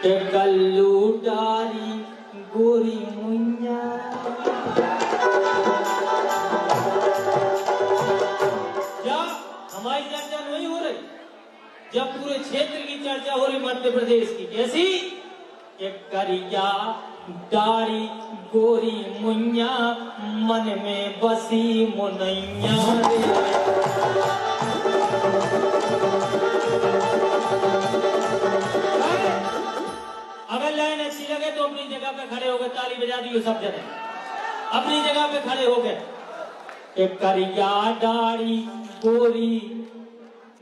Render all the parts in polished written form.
के कल्लू डारी गोरी मुन्या। क्या हमारी चर्चा नहीं हो रही? जब पूरे क्षेत्र की चर्चा हो रही मध्य प्रदेश की, कैसी? एक करिया डारी गोरी मुन्या मन में बसी मुनैया अगर लाइन अच्छी लगे तो अपनी जगह पे खड़े हो गए, ताली बजा दियो सब जने, अपनी जगह पे खड़े हो गए। एक करिया डारी गोरी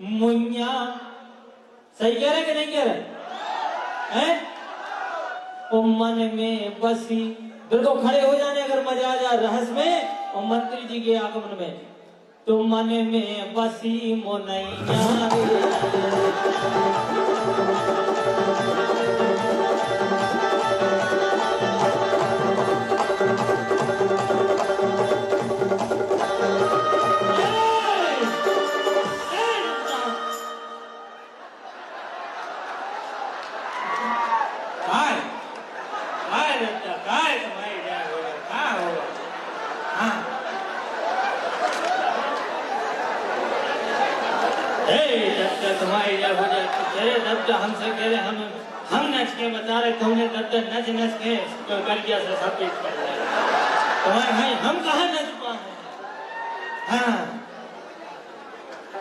मुन्या, सही कह रहे कि नहीं कह रहे हैं? ओ मन में बसी, बिल्कुल खड़े हो जाने अगर मजा आ जाए रहस्य में और मंत्री जी के आगमन में, तो मन में बसी मुनैया तुम्हारी जब हो जाए तेरे दब हमसे कह रहे हम नच के बता रहे, तुमने दब नच नच के तो कर दिया से सब कुछ कर दिया तुम्हारे भाई, हम कहाँ नच पाए? हाँ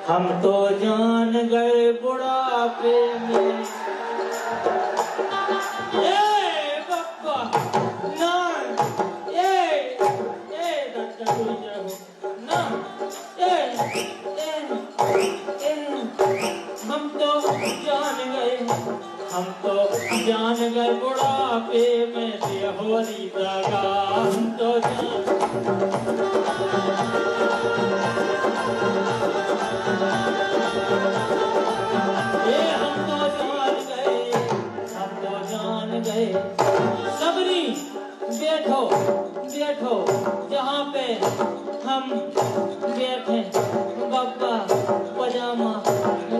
हम तो जान गए बुढ़ापे में, ए बप्पा ना ए दत्ता कोई जाओ ना हम तो जान गए बुढ़ापे में देहोरी दगा, हम तो जान गए सबरी बैठो बैठो जहाँ पे हम बैठे बब्बा पजामा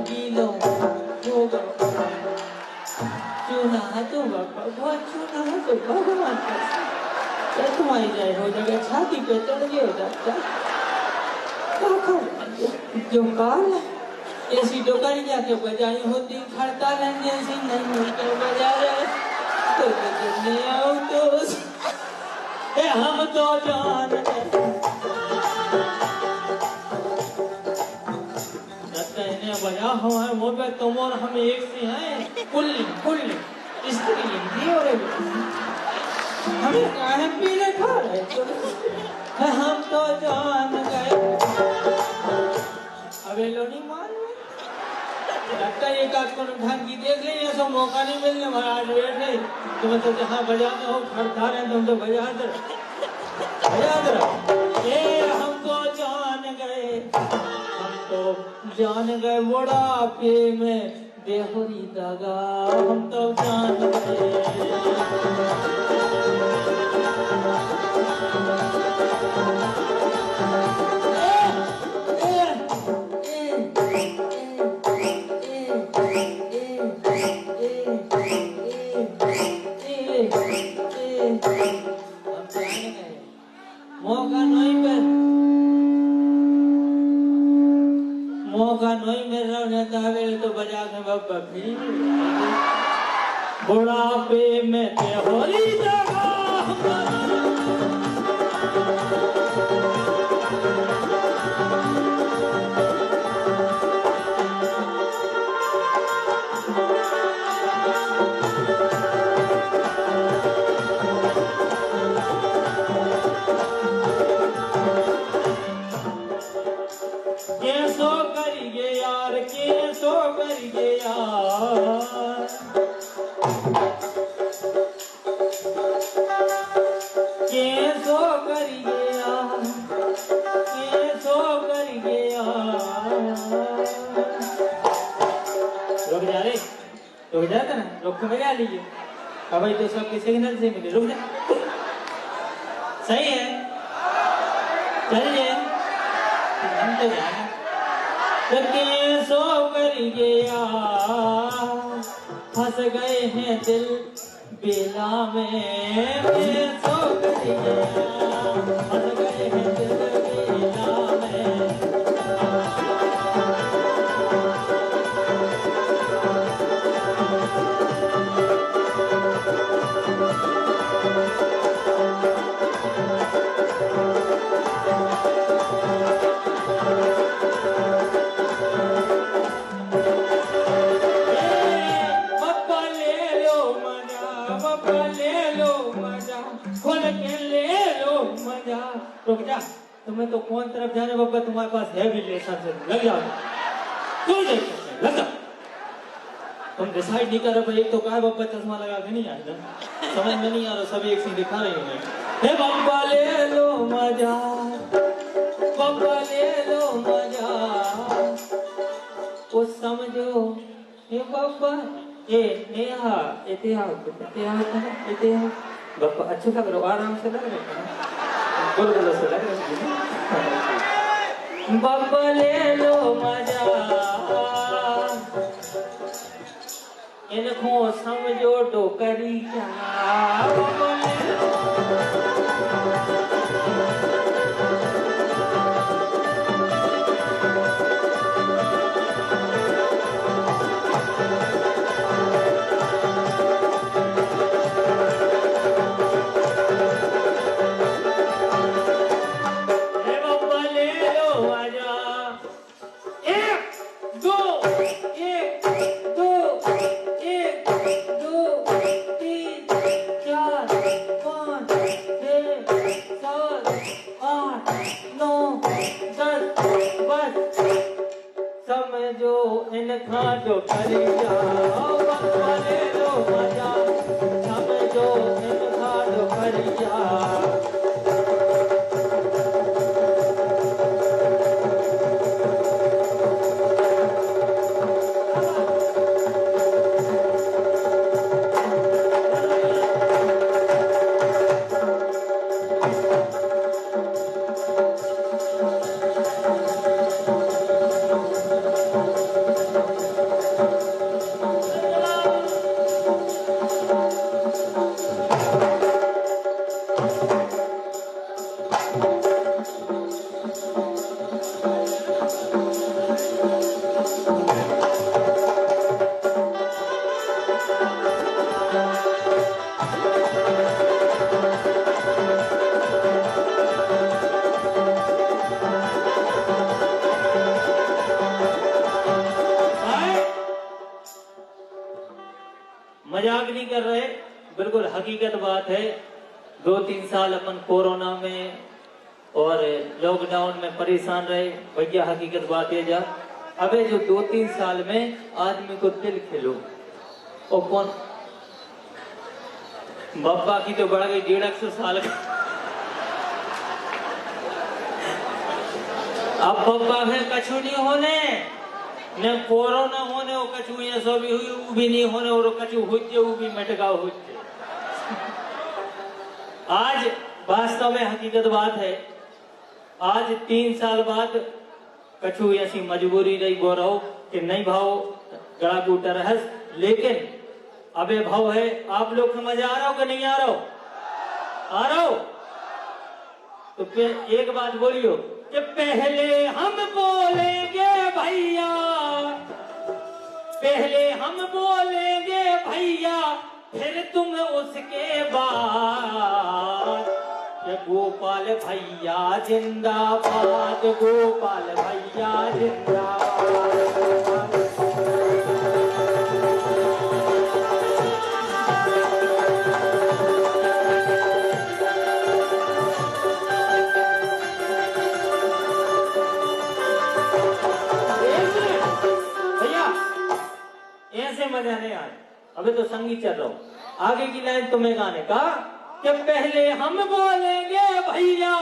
गीलो होगा चूना तो बहुत चूना है तो भगवान का तुम्हारी जाए हो जगह छाती पे चढ़ गए जाता जो काल ऐसी डोकारी जाके बजाई होती खड़ता रहने ऐसी नहीं मिलकर बजा रहे तो गिरने आओ तो हम तो जान बजा हुआ है वो पे तुम और हम एक से हैं, कुल स्त्री और हमें काहे पीने खा रहे हम तो जान गए। अबे लोनी मार लगता है एक आध को ढंग की देख ले, ऐसा मौका नहीं मिलने महाराज बैठे तुम्हें तो जहाँ बजाते हो खड़खा रहे तुम तो बजा दे हम तो जान गए, तो जान गए बुढ़ापे में देहोरी दगा, हम तो जान गए। मौका नहीं मिल रहा नेता तो बजा के बाबा फिर बुढ़ापे में देहोरी दगा, कैसो करिए यार कैसो करिए यार, कैसो करिए यार कैसो करिए यार। रुक जा रे, रुक जा ना, रुक के बजा लीजिए। अब भाई तो सब किसी सिग्नल से मिले, रुक जा, सही है चलिए हम तो जाना कैसो करिए यार फंस गए हैं दिल बेला में सो करिया फंस गए हैं दिल बेला में। रुक जा, तुम्हें तो कौन तरफ जाने बब्बा, तुम्हारे पास है भी लेसन से लग जाओ तुम देख सकते लग जाओ। तुम डिसाइड नहीं कर रहे भाई, एक तो कहा बब्बा चश्मा लगा के नहीं आया समझ में नहीं आ रहा, सभी एक सी दिखा रही हूँ। हे बब्बा ले लो मजा, बब्बा ले लो मजा, वो समझो हे बब्बा ए नेहा इतिहास बब्बा अच्छे लग रहे हो, आराम से लग रहे हो, गुलगुलों से लग रहे हो। बब्बा ले लो मजा, इनको समझो टोकरी क्या, बब्बा ले लो। जो करिया बब्बा ले लो मजा, समझो इनका जो करिया। मजाक नहीं कर रहे, बिल्कुल हकीकत बात है। 2-3 साल अपन कोरोना में और लॉकडाउन में परेशान रहे भैया, हकीकत बात है जा। अबे जो 2-3 साल में आदमी को दिल खिलो और कौन बब्बा की तो बढ़ गई 150 साल का। अब बब्बा में कछु नहीं होने, न कोरोना होने वो कछु ये सब भी नहीं होने, और कछु हुज्जे वो भी मटका हुज्जे। आज वास्तव में हकीकत बात है, आज 3 साल बाद कछु ऐसी मजबूरी रही बोल रहा हो कि नहीं भाव गड़ा कूटा रहस, लेकिन अबे भाव है। आप लोग समझ आ रहा हो कि नहीं आ रहा हो? आ रहा हो तो फिर एक बात बोलियो कि पहले हम बोलेंगे भैया, पहले हम बोलेंगे भैया, फिर तुम उसके बाद। ये गोपाल भैया जिंदाबाद, गोपाल भैया जिंदाबाद। ऐसे मजा नहीं आया, अबे तो संगीत चल रहा हूं। आगे की लाइन तुम्हें गाने का कि पहले हम बोलेंगे भैया,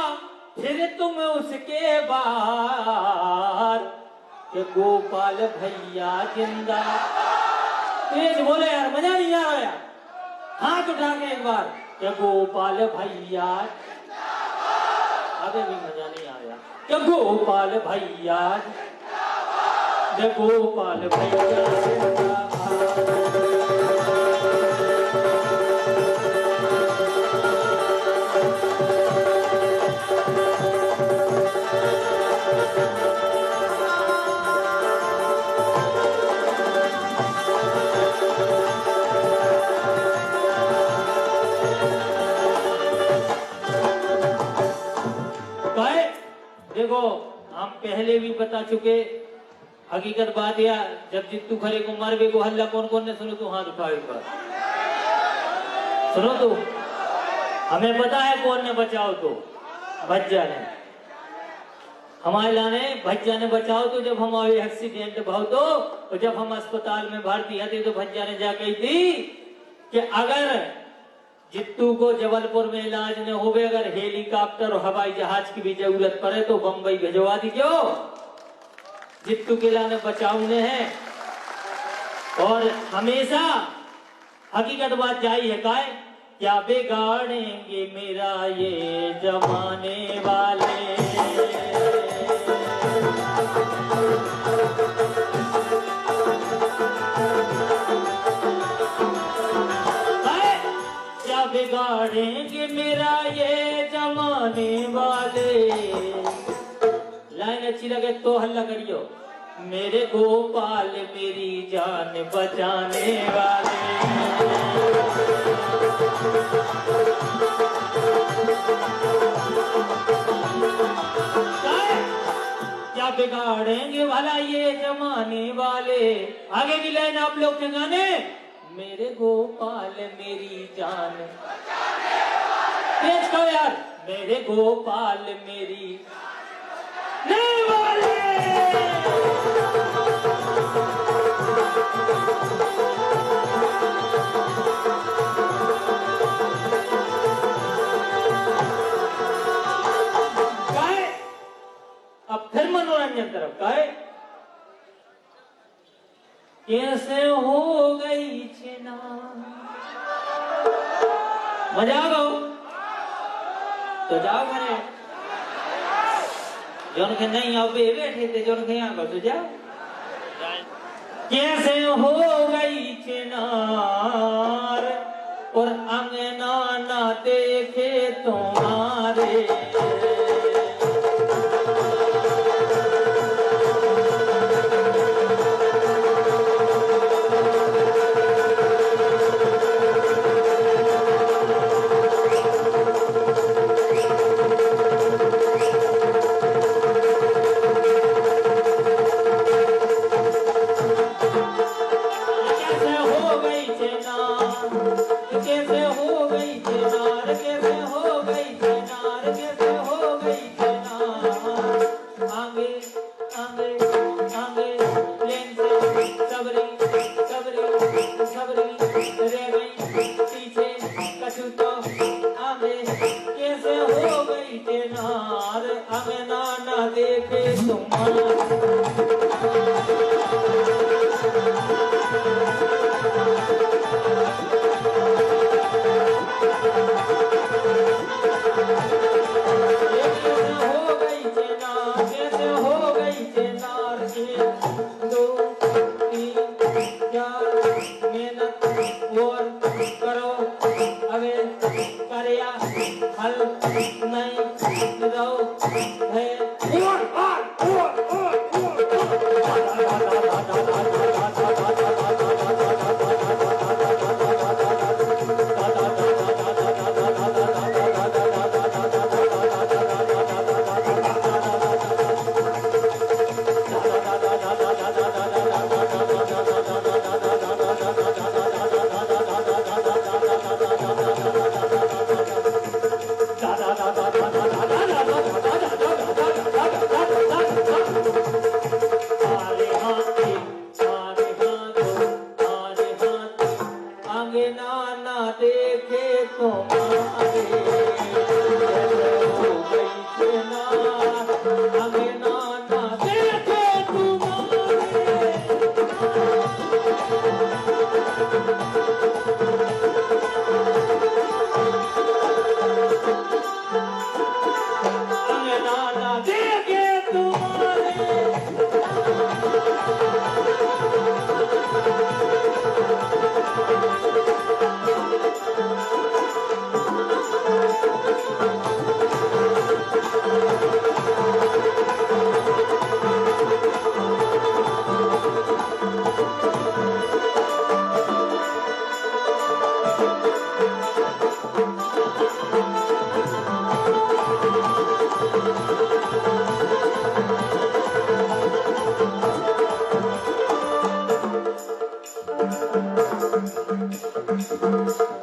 फिर तुम उसके बाद। कि गोपाल भैया जिंदा, तेज बोले यार, मजा नहीं आ रहा यार, हाथ उठा के एक बार कि गोपाल भैया। अबे भी मजा नहीं आया कि गोपाल भैया, गोपाल भैया जिंदाबाद। पहले भी बता चुके। हकीकत बात या जब जित्तू खरे को मरबे को हल्ला कौन कौन ने सुनो तो हाथ उठाओ एक बार। सुनो तो हमें पता है कौन ने बचाओ तो भज्जा ने हमारे लाने भज्जा ने बचाओ तो जब हमारे एक्सीडेंट भाव तो जब हम अस्पताल में भर्ती थे तो भज्जा ने जा कही थी कि अगर जित्तू को जबलपुर में इलाज न होवे अगर हेलीकॉप्टर और हवाई जहाज की भी जरूरत पड़े तो बंबई भिजवा दी क्यों जित्तू के लाने बचाउने हैं। और हमेशा हकीकत बात जाई है काय क्या बिगाड़ेंगे मेरा ये जमाने वाले। क्या बिगाड़ेंगे मेरा ये जमाने वाले। लाइन अच्छी लगे तो हल्ला करियो। मेरे गोपाल मेरी जान बचाने वाले। क्या बिगाड़ेंगे भला ये जमाने वाले। आगे की लाइन आप लोग के गाने। मेरे गोपाल मेरी जान तेज करो यार। मेरे गोपाल मेरी नहीं वाले। अब फिर मनोरंजन तरफ का है। कैसे हो गई चेना। मजा आ गो तो जाओ घरे जोन के नहीं आओ बैठे थे जोन के यहाँ तो जाओ। कैसे हो गई चिनार और अंगना ना देखे तुम्हारे। नहीं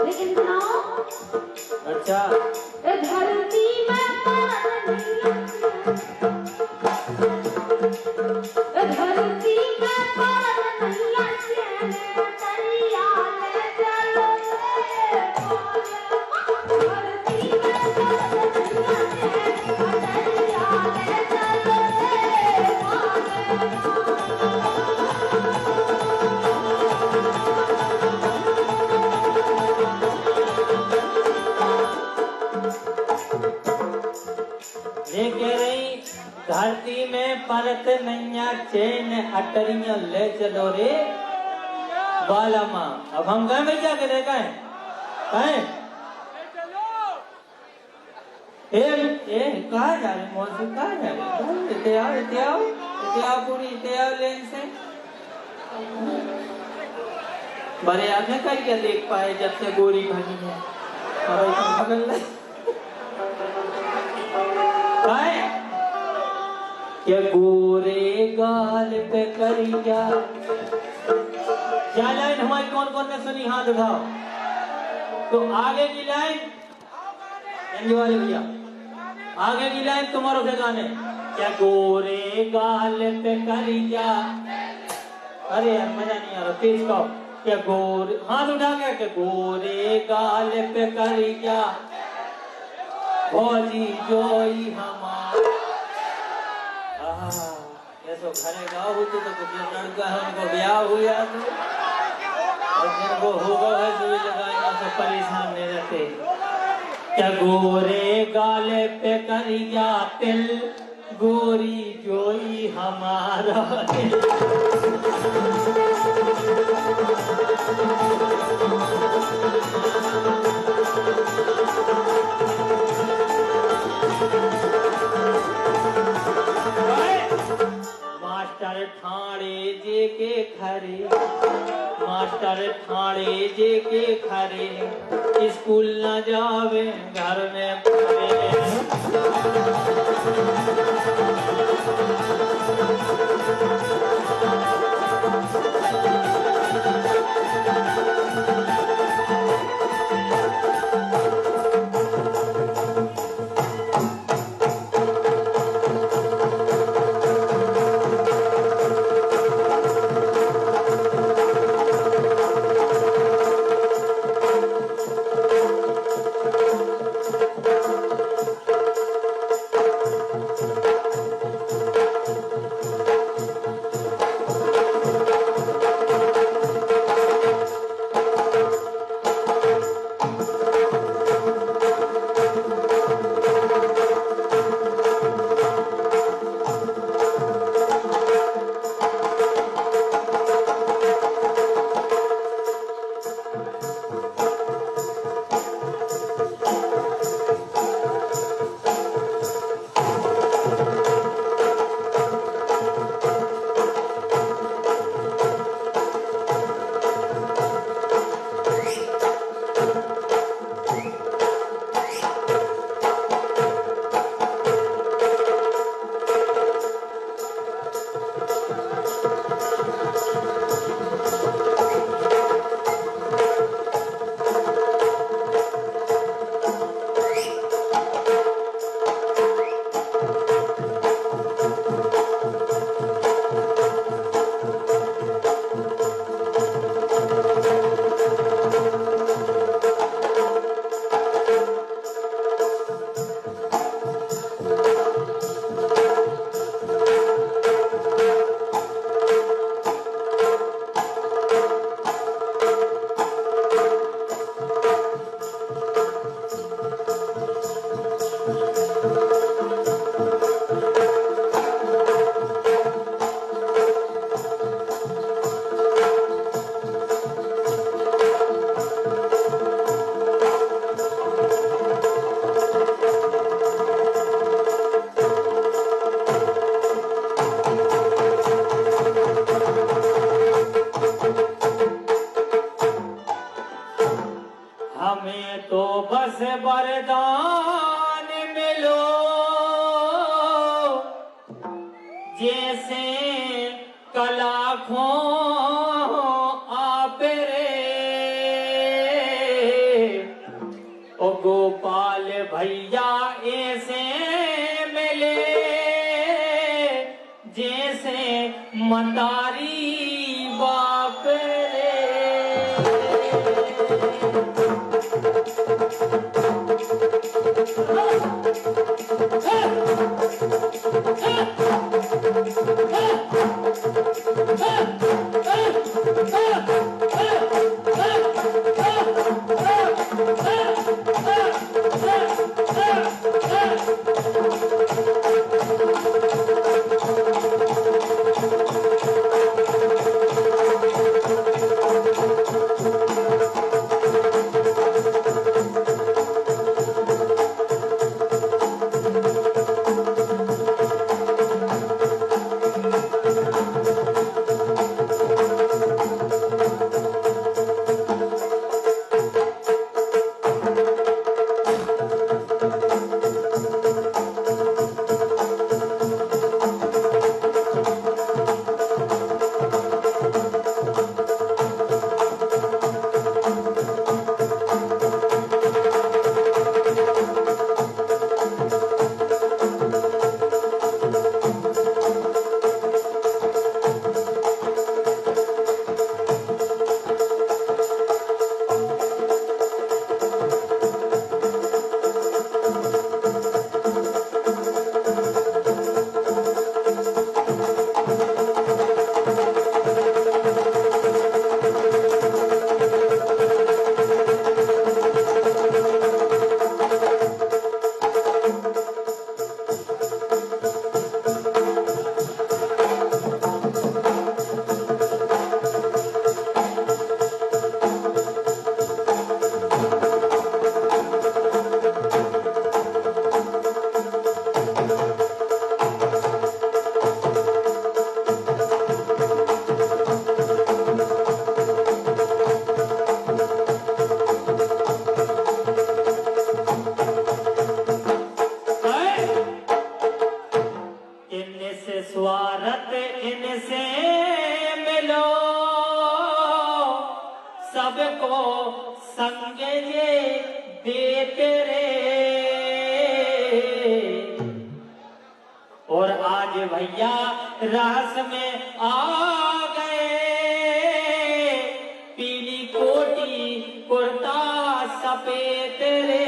लेकिन सुनाओ। अच्छा धरती में धरती में नैया चैन अटरिया ले चलो रे धरती में नैया चैन अटरिया ले चलो ये कह रही धरती में परत नैया चैन अटरिया ले चलो रे बाला माँ। अब हम कहें भाई क्या करे कहें कहा जा रहे मौसी कहा जा रहे पूरी इतिहास लेन से बड़े आपने कल क्या देख पाए जब से गोरी बनी है क्या गोरे गाल पे करिया। क्या लाइन हमारी कौन कौन ने सुनी हाथ उठाओ। तो आगे की लाइन वाले भैया आगे की लाइन तुम्हारे के गाने क्या गोरे गाल पे करिया। अरे यार मजा नहीं आ रहा तेज कहो क्या गोरे हाथ उठा गया क्या गोरे गाल पे करिया भौजी जोई हमारा ऐसो घरे गाँव होते तो कुछ लड़का है उनको ब्याह हुआ तो और जिनको होगा है जो लगाने से परेशान नहीं रहते। क्या गोरे गाले पे करिया तिल गोरी जोई हमारा दिल। मास्टर ठाणे जे के खरे मास्टर ठाणे जे के खरे स्कूल न जावे घर में पढ़े। वरदान मिलो जैसे कलाखों आप भैया ऐसे मिले जैसे मतारी बाप रे। स्वार्थ इनसे मिलो सबको संग ये देते रे। और आज भैया रास में आ गए पीली कोटी कुर्ता सफेद रे।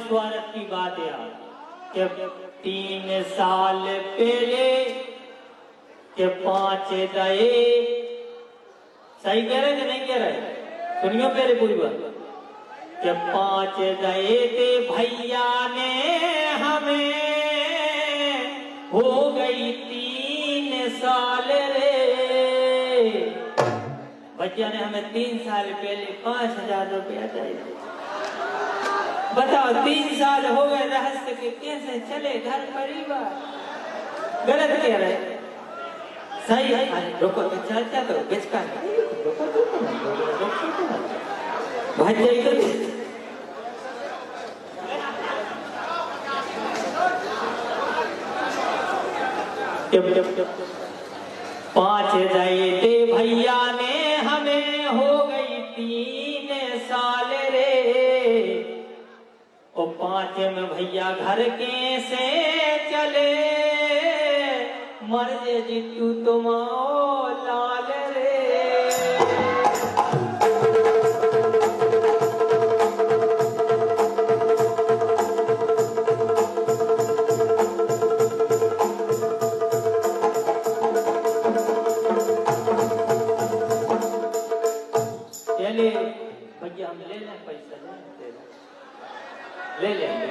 स्वार्थ की बात है कि 3 साल पहले के 5 दए, सही कह रहे कि नहीं कह रहे? सुनियो पहले पूरी बात कि 5 दए थे भैया ने हमें, हो गई 3 साल रे। भैया ने हमें 3 साल पहले 5,000 रुपया दिए। बताओ 3 साल हो गए रहस्य के कैसे चले घर परिवार? गलत कह रहे, सही है। रोको तो चलता तो किसका भाई जाइए। 5 दए थे भैया ने हमें, हो गई 3 साल रे। और 5 में भैया घर के से चले, मर्जे जितू तुम लाल रे। लेंगे।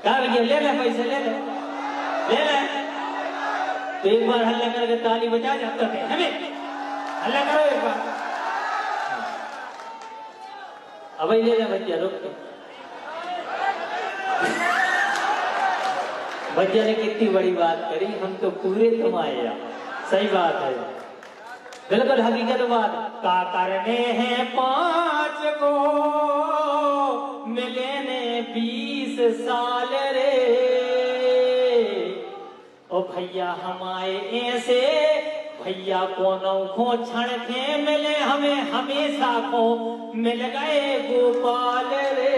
कहा भैया ले ले पैसे ले ले तो एक बार हल्ला करके ताली बजा जाता है हमें हल्ला करो एक बार। अब ले ले भैया रुक के। भैया ने कितनी बड़ी बात करी, हम तो पूरे तुम आए। सही बात है, बिल्कुल हकीकत बात। का करने हैं 5 को मिले ने 20 साल रे। ओ भैया हम आए ऐसे, भैया कोनो खो क्षण थे मिले हमें हमेशा को मिल गए गोपाल रे।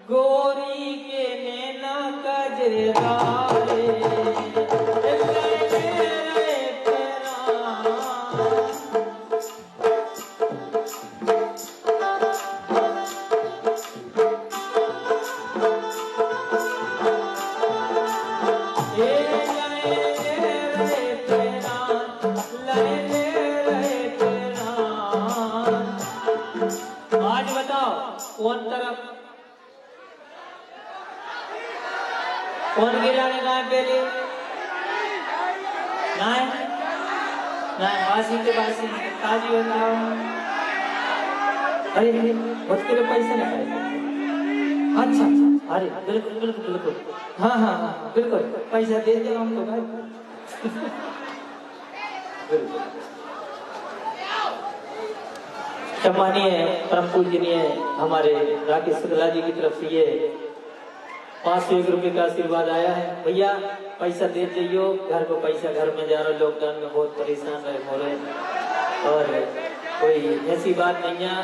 गोरी के नैना कजरारे आज बताओ कौन तरफ कौन गिराने का है पहले? नहीं बासी के बासी ताजी बताओ। अरे उसके लिए पैसे नहीं पाए। अच्छा अरे बिल्कुल बिल्कुल बिल्कुल हाँ बिल्कुल पैसा दे दो हमको भाई। सम्मानीय परम पूजनीय हमारे राकेश शुक्ला जी की तरफ से ये 501 रुपये का आशीर्वाद आया है। भैया पैसा दे जाइयो, घर को पैसा घर में जा रहे, लॉकडाउन में बहुत परेशान रहे हो रहे और कोई ऐसी बात नहीं है।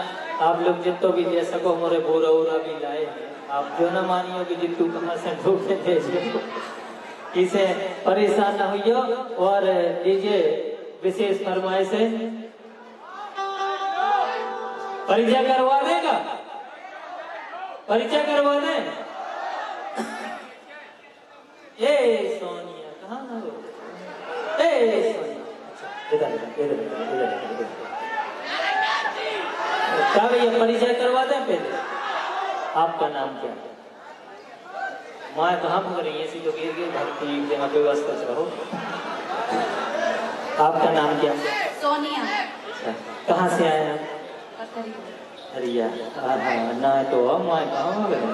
आप लोग जितो भी दे सको मोरे बोरा उरा भी लाए, आप जो ना मानियो कि जितू कहाँ से ढूंढे दे इसे परेशान न हुई। और दीजिए विशेष फरमाइश है, परिचय करवा देगा, परिचय करवा दे। ए सोनिया कहाँ हो? ए सोनिया इधर क्या भैया परिचय करवा दें पहले। आपका नाम क्या है? माँ कहाँ भग रही है? इसी जो गिर गिर भगती यहाँ पे व्यवस्था से रहो। आपका नाम क्या है? सोनिया। कहाँ से आए हैं? हरिया। हाँ ना तो माँ कहाँ भग रही?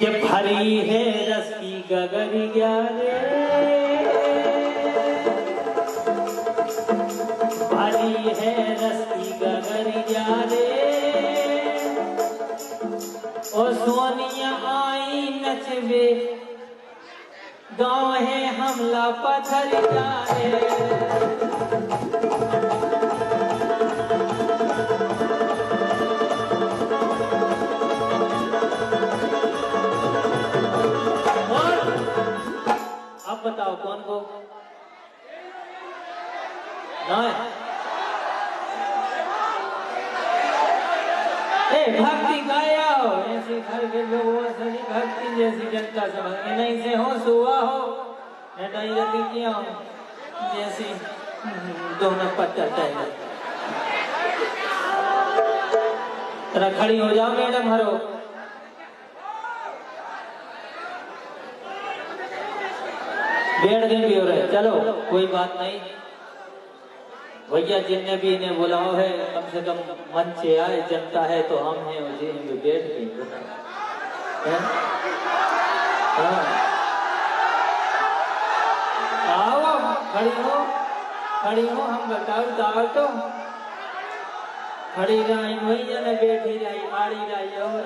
ये भरी है रस की गगरिया रे, भरी है रस की गगरिया रे। ओ सोनिया आई नचबे, गाँव है हमला पथरिया रे। अब बताओ कौन को नहीं? भक्ति गाया हो ऐसी घर के लोगों से भक्ति जैसी जनता समझ नहीं से हो सुआ हो नहीं रखी किया हो जैसी दोनों पत्ता तय। तेरा खड़ी हो जाओ मैडम हरो। डेढ़ दिन भी हो रहे, चलो कोई बात नहीं। भैया जिनने भी इन्हें बुलाओ है कम से कम मंच से आए, जनता है तो हम हैं और जी में बैठ के हैं? हाँ। आओ खड़ी हो हम बताओ दाव तो खड़ी रही भैया ने बैठी रही आड़ी रही और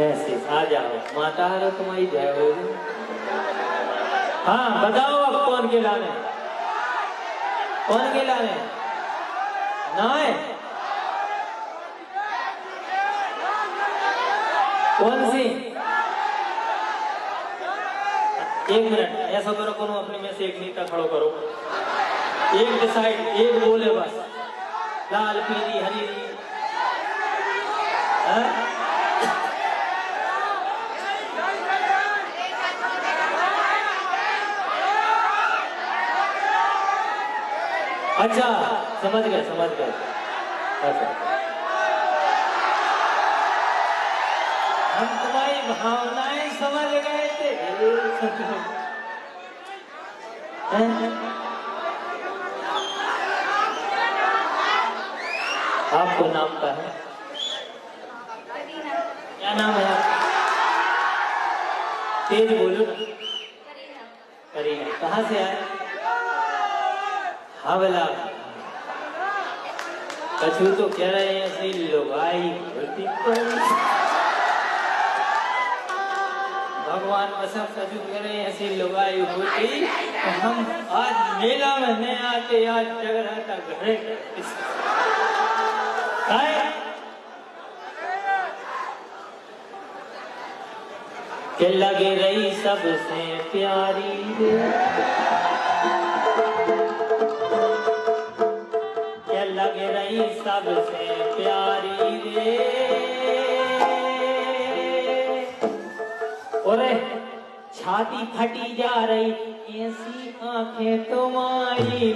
ऐसे आ जाओ माता रो तुम्हारी जय हो। हाँ बताओ अब कौन के लाने ना है कौन सी? एक मिनट ऐसा करो कोनो अपने में से एक नेता खड़ो करो, एक डिसाइड एक बोले बस, लाल पीली हरी हाँ? अच्छा समझ गए अच्छा हम तुम्हारी भावनाएं समझ गए थे। आपको नाम का है क्या नाम है आपका? तेज बोलो। करीना कहाँ से आए? हावला कछु तो कह रहे हैं ऐसी लोगाई होती भगवान कसम कछु कह रहे हैं ऐसी लोगाई होती तो हम आज मेला में नहीं आते, आज जगराता घरे के लगे रही सबसे प्यारी लगे रही सबसे प्यारी रे और छाती फटी जा रही ऐसी आंखें तुम्हारी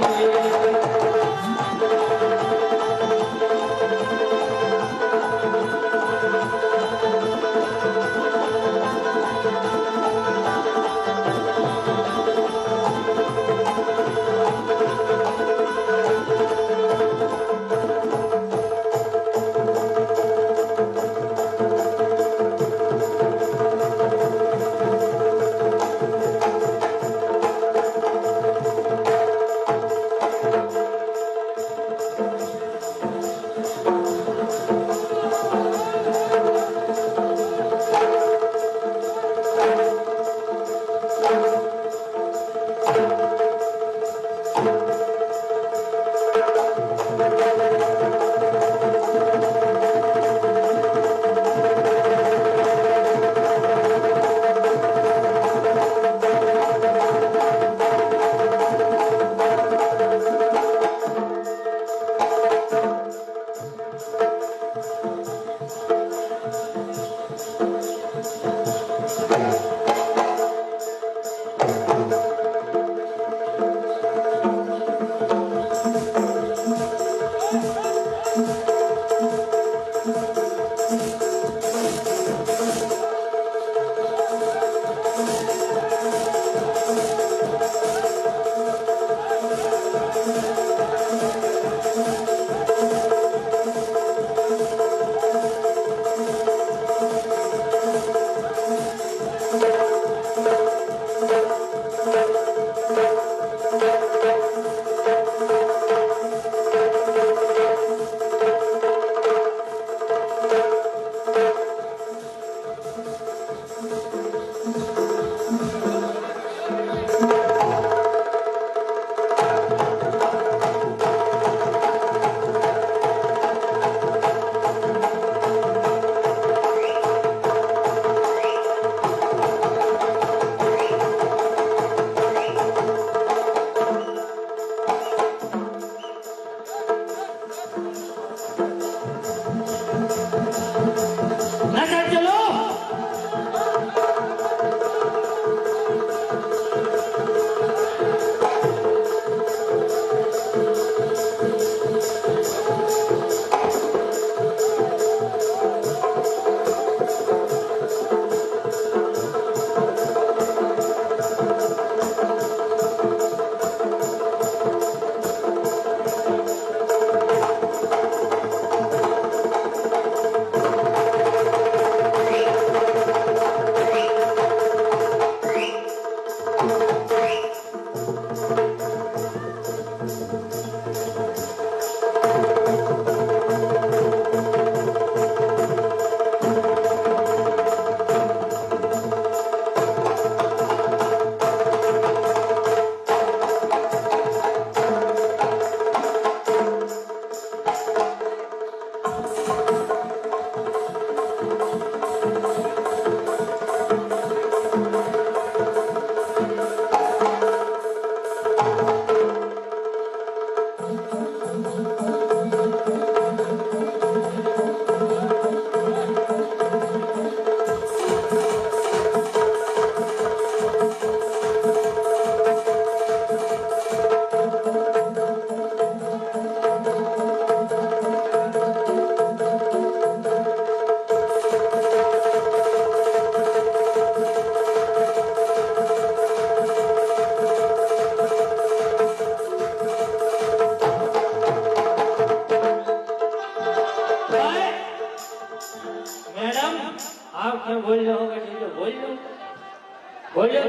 बोलो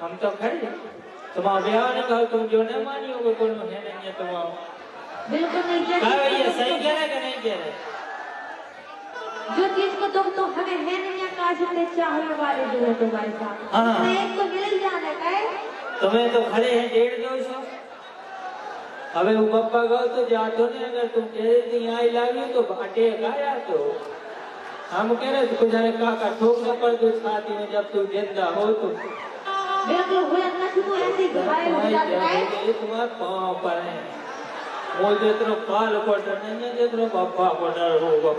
हम तो खड़े तुम्हारा ब्याह नहीं कहो तुम जो न मानी होगे कौन है नहीं तुम्हारा बिल्कुल नहीं कहा कहती। भैया सही कह रहे कि नहीं कह रहे जो चीज को तुम तो हमें है नहीं या काश में चाहने वाले जो है तुम्हारे साथ हाँ। एक तो मिल ही जाने का है। तुम्हें तो खड़े हैं 150 अबे वो पप्पा गो तो जातो नहीं अगर तुम कह देती आई लव यू तो बाटे गाया तो हम कह रहे थे कुछ अरे काका ठोकना पड़ दो छाती में जब तू जिंदा हो तो बिल्कुल हुआ ना तू ऐसे घायल हो जाता है। तुम्हारे पाँव पर है वो जितना काल पड़ नहीं है जितना पप्पा पड़ होगा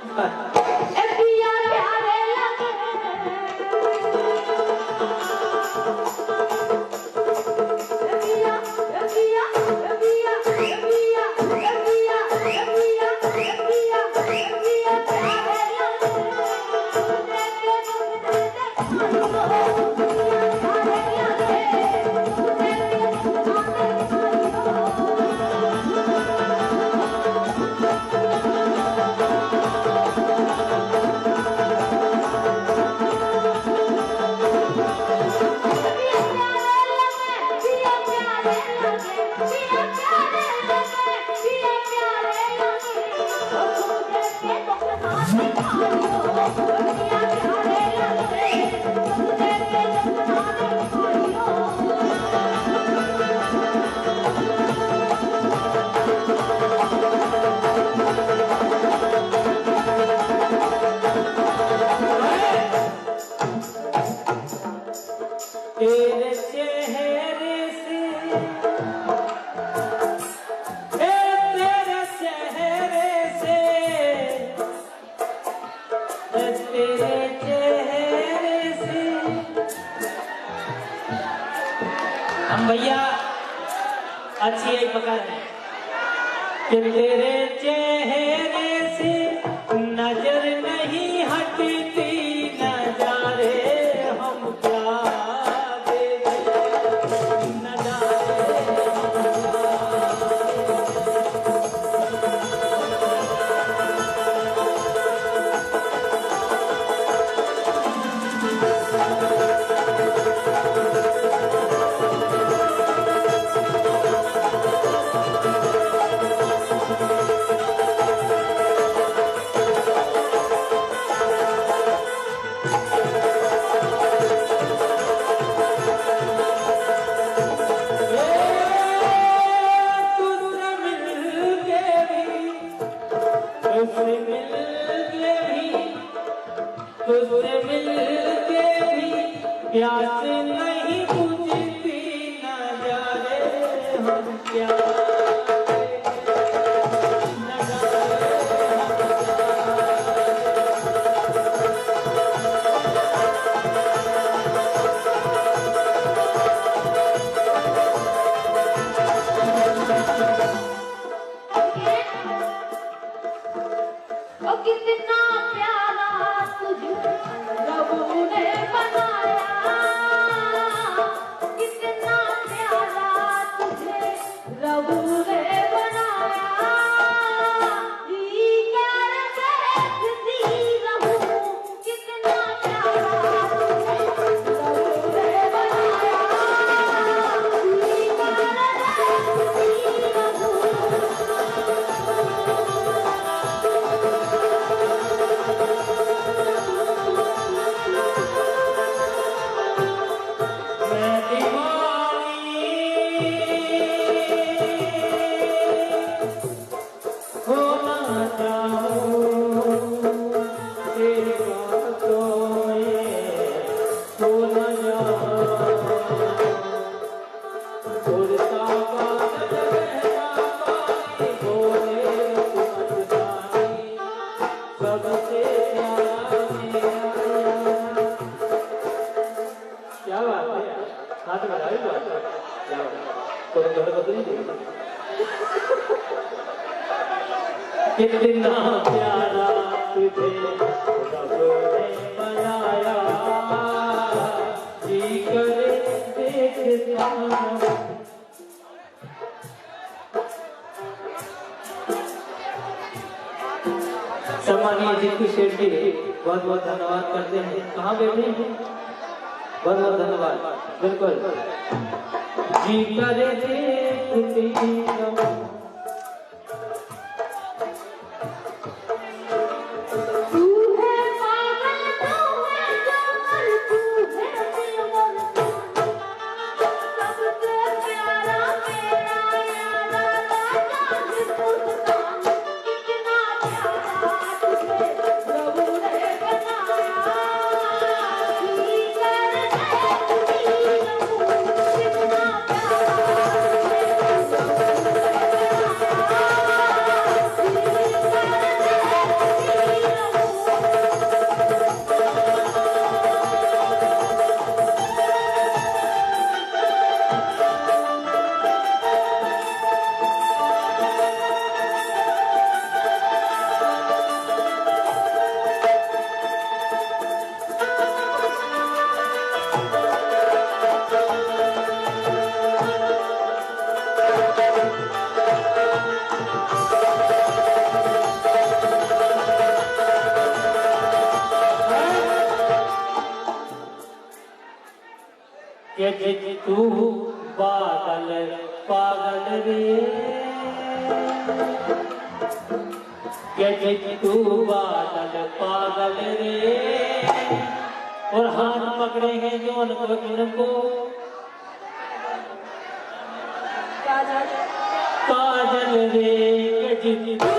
ए पिया प्यारे लगे पिया पिया पिया पिया पिया पिया पिया पिया प्यारे तेरे चेहरे से तेरे चेहरे से तेरे चेहरे से हम भैया अच्छी एक पकड़ है कि तेरे चेहरे से नजर नहीं हटती नजारे हम क्या तुझसे मिलके भी प्यास नहीं बुझती नजारे हम क्या ओ कितना प्यारा तुझे रब ने बनाया, कितना प्यारा तुझे रब ने बनाया, जी कर देखती रहूं, कितना प्यारा तुझे रब ने बनाया, जी कर देखती रहूं। क्या बात है हाथ में डाली बात क्या बात तो घर को नहीं देगा कितना प्यारा तुझे रब ने बनाया जी करे देखता सम्मानीय जी की शेर जी बहुत बहुत धन्यवाद करते हैं कहाँ बैठे हैं बहुत बहुत धन्यवाद। बिल्कुल जी करे देखती रहो। के तू बादल पागल रे, के तू बादल पागल रे, और हाथ पकड़े हैं जो इनको काजल रे, के तू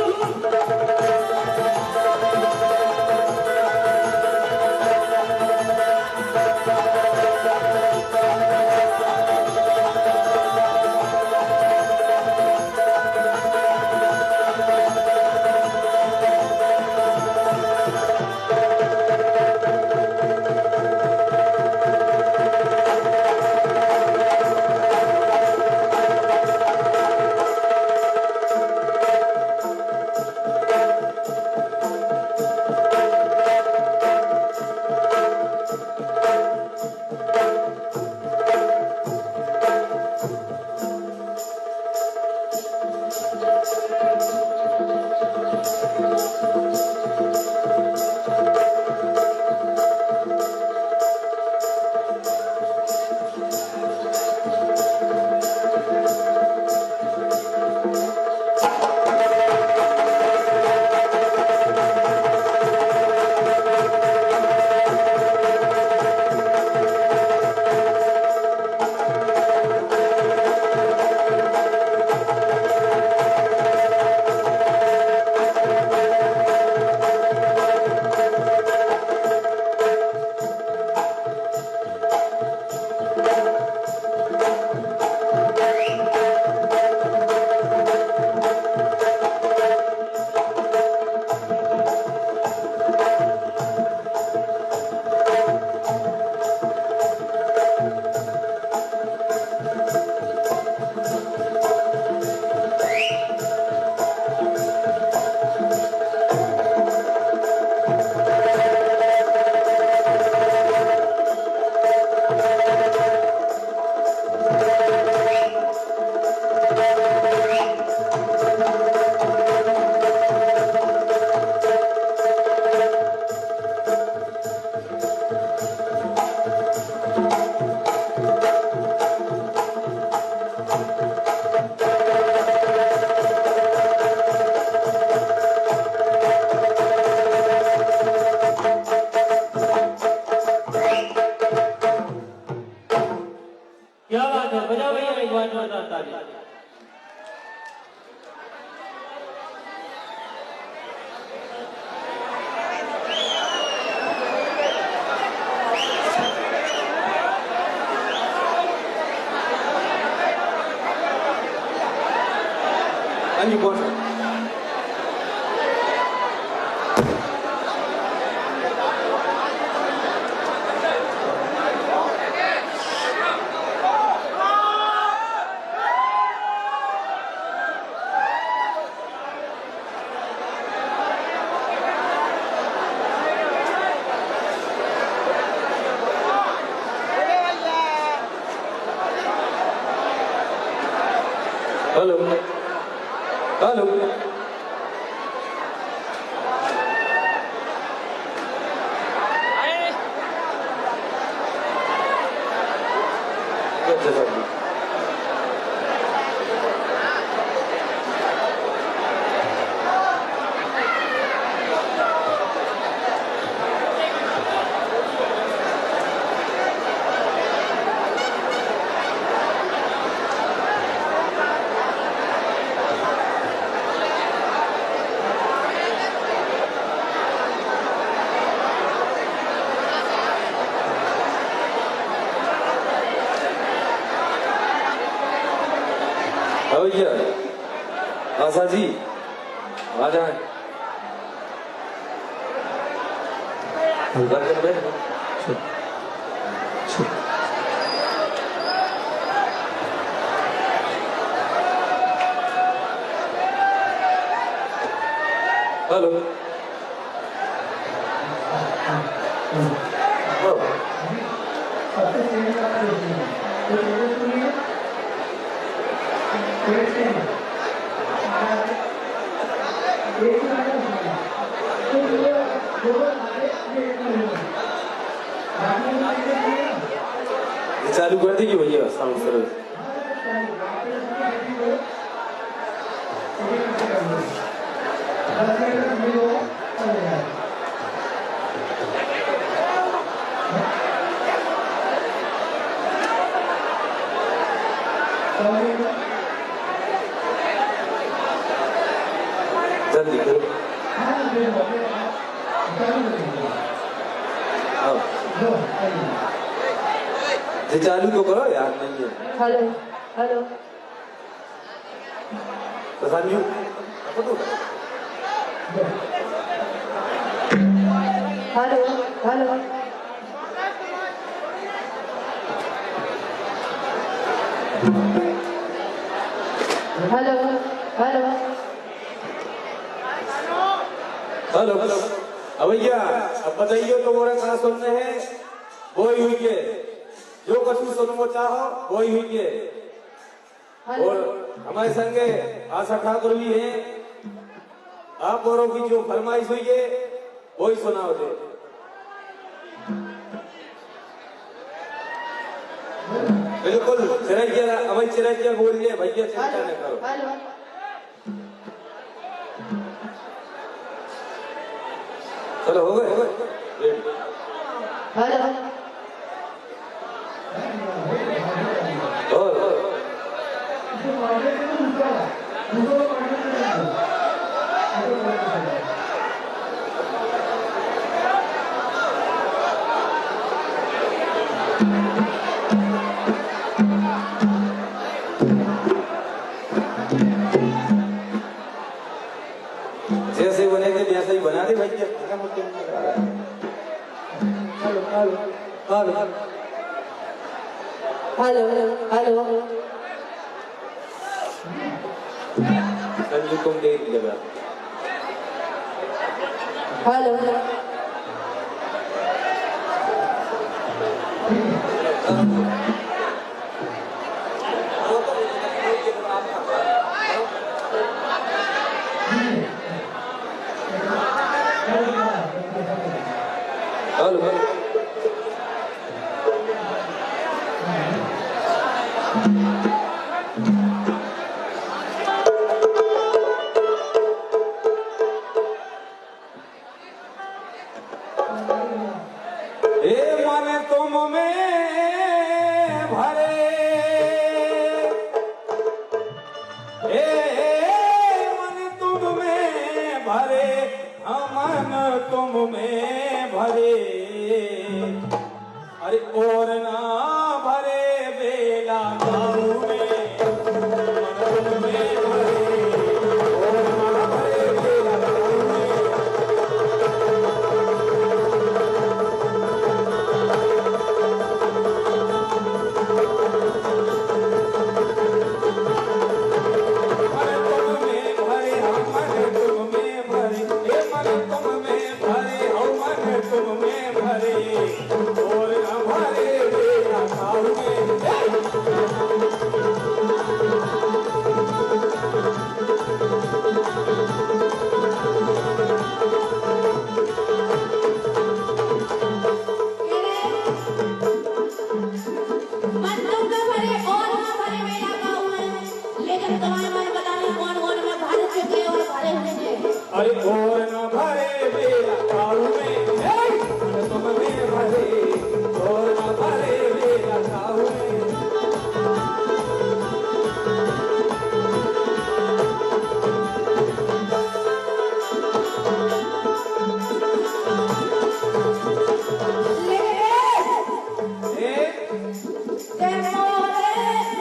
Ani Bosa. Hello. Hello. हाँ भैया, आशा जी आ जाए। हेलो। चालू कर देगी भैया साउंड सर्विस। जल्दी करो। जी चालू तो करो यार, नहीं है। Hello hello Prasad ji hello hello hello hello hello. अब भैया अब बताइए तो मोरे कहा सुनने हैं वो ही हुई के जो कछु सुनो चाहो वो ही हुई के। और हमारे संगे आशा ठाकुर भी हैं। आप औरों की जो फरमाइश हुई है वो ही सुनाओ दे। बिल्कुल चिरैया अमन चिरैया बोलिए भैया, चिंता न करो। हेलो चलो हो गए हेलो और जैसे बनेंगे वैसे ही बना दे भैया। Hello hello hello hello hello Sanju तुम दे दीजिएगा। हेलो हेलो हेलो ए माने तुम में भरे मन तुम में भरे अमन तुम में भरे। अरे और ना भरे बेला गाँव में मन तुम में भरे। और ना भरे बेला गाँव में। अरे और न भरे बेला काऊ में मन तुम में भरे। और न भरे बेला काऊ में देखो रे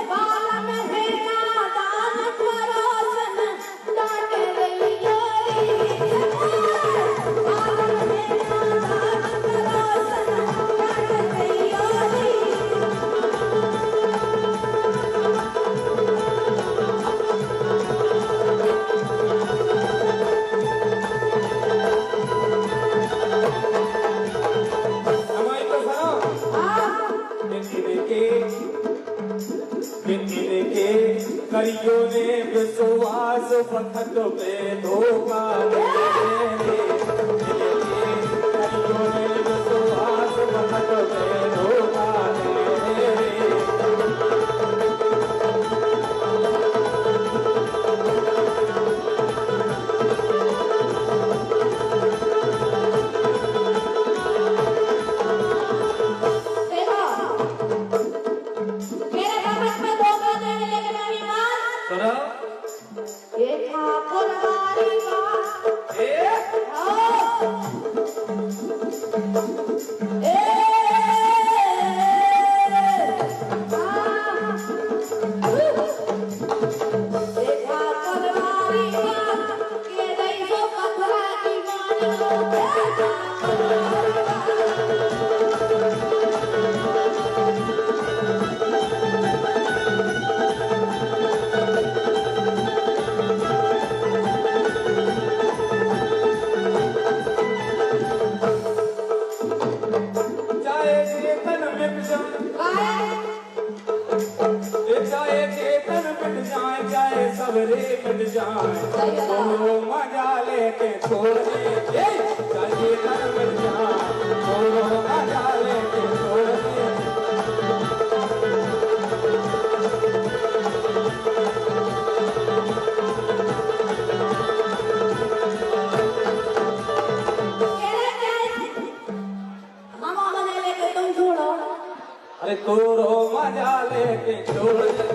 बाल में है नादान करियो ने विश्वास पथत पे धोखा दे रे। करियो ने विश्वास पथत पे धोखा दे रे। सबरे मिट जाए तो मजा लेके छोड़ दे चाहिए कर मिट जाए तो मजा लेके छोड़ दे। अरे तोरो मजा लेके छोड़ दे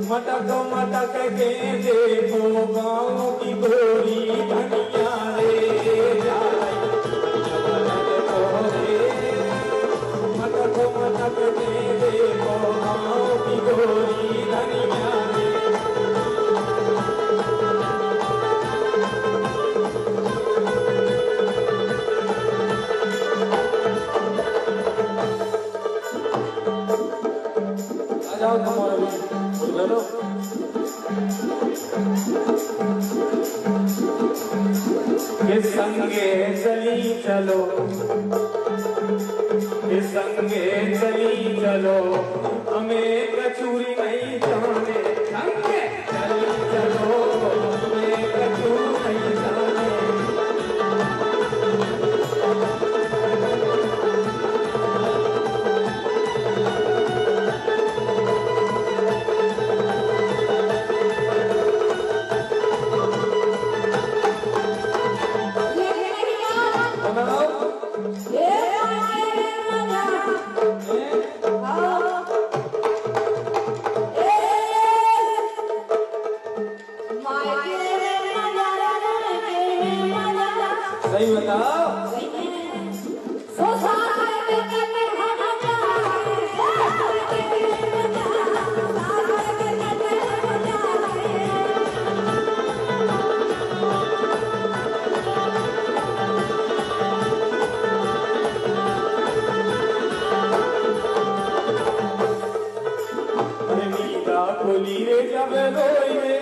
मटक मटक के देखो गाँव की गोरी धनिया रे मटक मटक के देखो गाँव की गोरी धनिया रे। आ जाओ तुम्हारा भी बोल लो। के संगे चली चलो, के संगे चली चलो, हमें कचूरी नहीं जाने। संगे चली चलो, हमें कचूरी नहीं जाने। सही बताओ। खोली रे जब रोइए,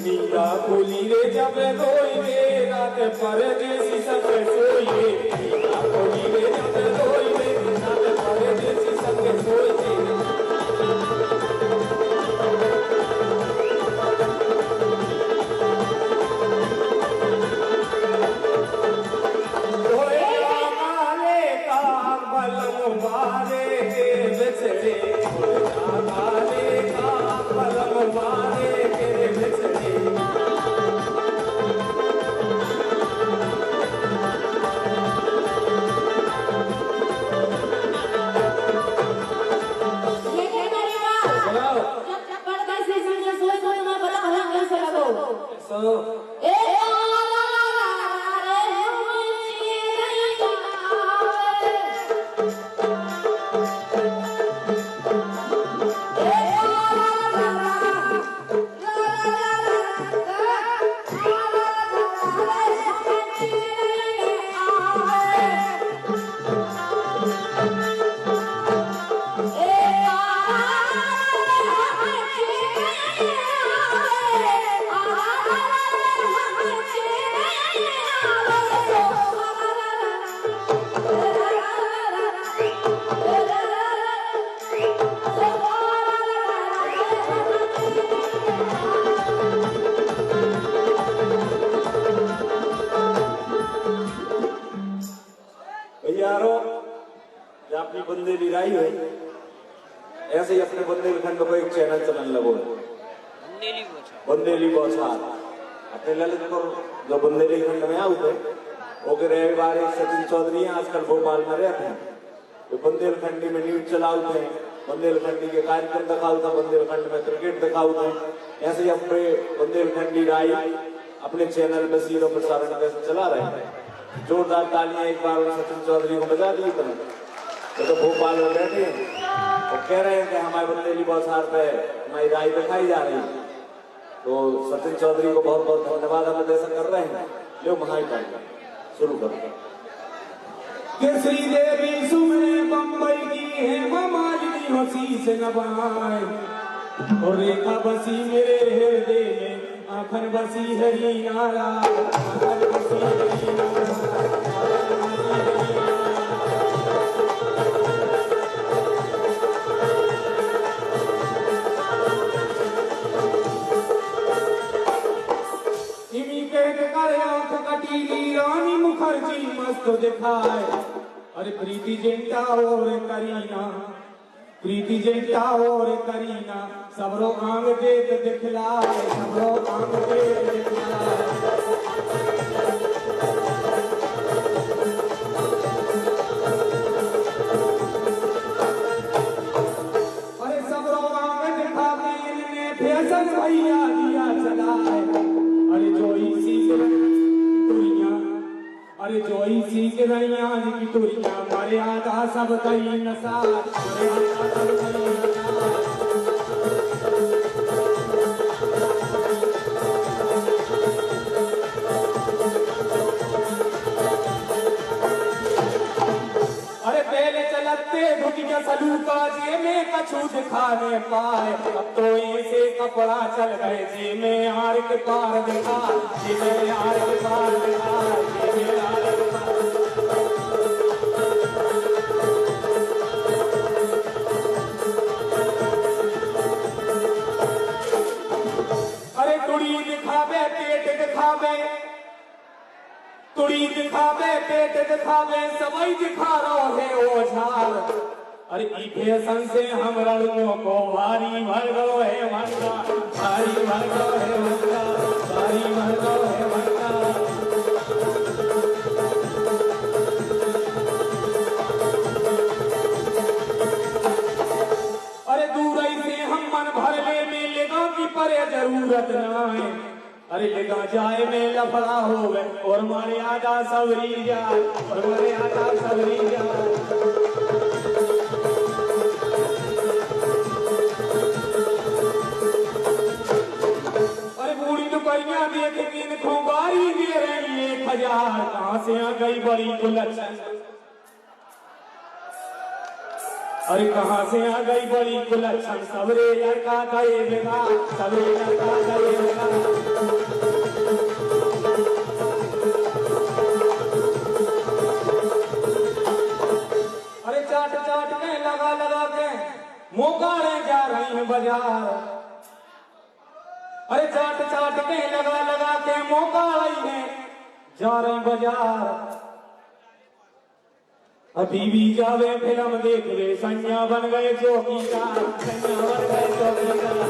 नीला खोली रे जब रोइए, रात परदेसी संग सोइए। नीला खोली रे जब रोइए, रात परदेसी संग सोइए। अपनी बुंदेली राई है, ऐसे ही अपने बुंदेलखंड को एक चैनल चलने लगो, बुंदेली बौछार। अपने ललितपुर जो बुंदेलखंड में आते वो के रविवार सचिन चौधरी आजकल भोपाल में रहते हैं, वो बुंदेलखंडी में न्यूज चलाते हैं, बुंदेलखंडी के कार्यक्रम दिखाते हैं, बुंदेलखंड में क्रिकेट दिखाते हैं। ऐसे ही अपने बुंदेलखंडी राई अपने चैनल पे सीधो प्रसारण चला रहे हैं। जोरदार तालियां एक बार सचिन चौधरी को बजा दी। तो भोपाल में बैठे और कह रहे हैं कि हमारे बुंदेली बौछार पे हमारी राय दिखाई जा रही है। तो सचिन चौधरी को बहुत बहुत धन्यवाद हम ऐसा कर रहे हैं। लो महाई शुरू करो। श्री देवी सुमने बम्बई की है ममालिनी हंसी से न बनाए, और रेखा बसी मेरे हृदय में, आखन बसी हरी नारा, आखन बसी हरी नारा। रानी मुखर्जी मस्त दिखाए, अरे प्रीति जिंटा और करीना, प्रीति जिंटा और करीना, सबरो आंग देख दिखलाए, सबरो आंग देख दिखलाए। अरे सबरो आंग दिखा के इनने फैशन भैया दिया चलाए, अरे जो इसी अरे जोई सीख रही आज की टोरिया मारे आधा सब कई नशा मारे आधा सब कई नशा। अरे पहले चलते घुटिया सलूका जे में कछु दिखाने पाए अब तो ऐसे कपड़ा चल गए जे में आर के पार दिखा जे में आर के पार दिखा जे में आर के पार। अरे तुड़ी दिखावे पेट दिखावे तुड़ी दिखावे पेट दिखावे सबई दिखा रहो है ओझार। अरे ई फैशन से हम रणों को भारी भर गो है भंगा भारी भर गो है भंगा भारी भर गो है भंगा। अरे दूर से हम मन भर ले में लेगा की परे जरूरत ना है। अरे लेगा जाए में लफड़ा हो गए और मारे आजा सबरी जाए और मारे आजा सबरी जाए। अरे बूढ़ी दुपहिया देख के इनको बारी दे रही 1000 कहाँ से आ गई बड़ी गुलच्छन। अरे कहाँ से आ गई बड़ी गुलच्छन सबरे लड़का गए बेगा सबरे लड़का गए बेगा। चाट चाट के लगा लगा के मोकाड़े जा रही है बाजार। अरे चाट चाट के लगा लगा के मोकाड़ी है जा रही बाजार। अभी भी जावे फिल्म देख वे सैया बन गए चौकीदार सैया बन गए चौकीदार।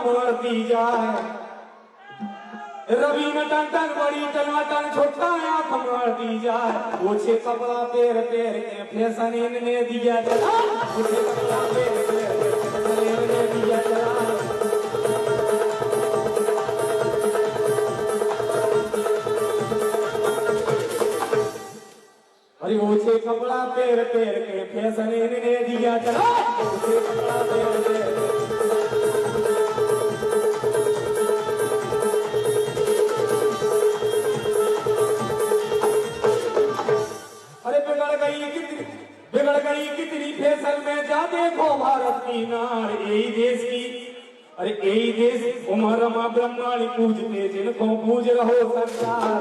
मोड़ती जाए रवि में टन बड़ी टनाटन छोटा आंख मारती जाए। ओछे कपड़ा पेर पेर के फैशन इनने दिया चला ओछे कपड़ा पेर पेर के फैशन इनने दिया चला। अरे ओछे कपड़ा पेर पेर के फैशन इनने दिया चला ओछे कपड़ा पेर पेर के। बिगड़ गई कितनी फैशन में जा देखो भारत की नार यही देश की। अरे यही देश उमर रमा ब्रह्मांड पूजते जिनको पूज रहो संसार।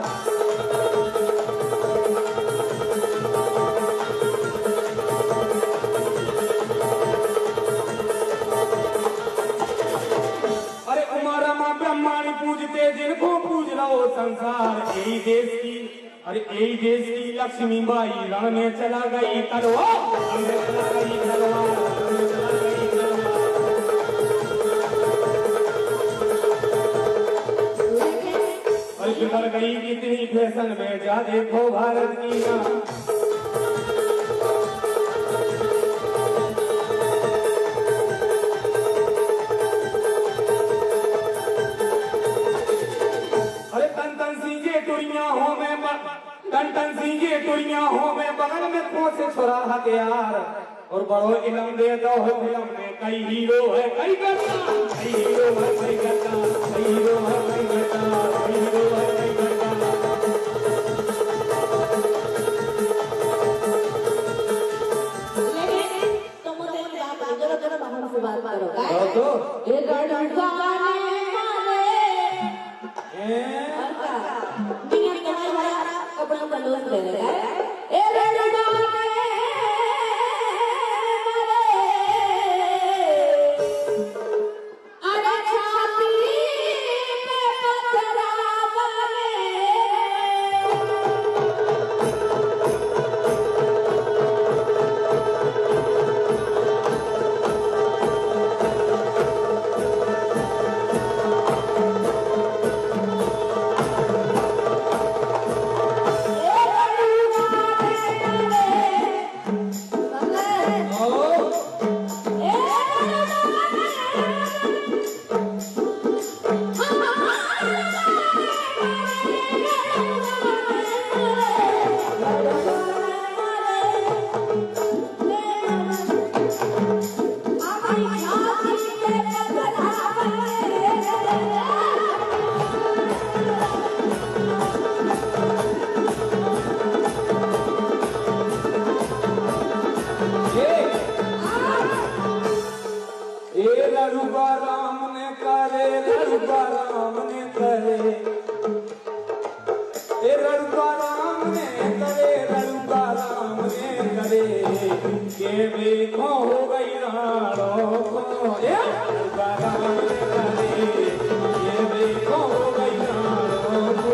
अरे उमर रमा ब्रह्मांड पूजते जिनको पूज रहो संसार यही देश की। अरे यही देश की लक्ष्मी बाई रण में चला गई तलवार रण में चला गई तलवार रण में चला गई तलवार। अरे बिगड़ गई कितनी फैशन में जा देखो भारत की नार। अरे तन तन सीजे टुरिया हो में टन टन सीजे टुरिया हो में बगल में पोसे छोरा हथियार। और बड़ो इलम दे दो फिल्म में कई हीरो है कई गद्दा कई हीरो है कई गद्दा कई हीरो है कई गद्दा कई हीरो है कई गद्दा। तुम मुझे बात करो करो बाहर से बात करो तो ये लड़का कपड़ा का लोन ले रहा है। ए लड़का अरे छाती पे पत्थरा ए रघुबा राम ने करे, रघुबा राम ने करे, ए रघुबा राम ने करे, रघुबा राम ने करे, के देखो हो गई राणो को, ए रघुबा राम ने करे, के देखो हो गई राणो को।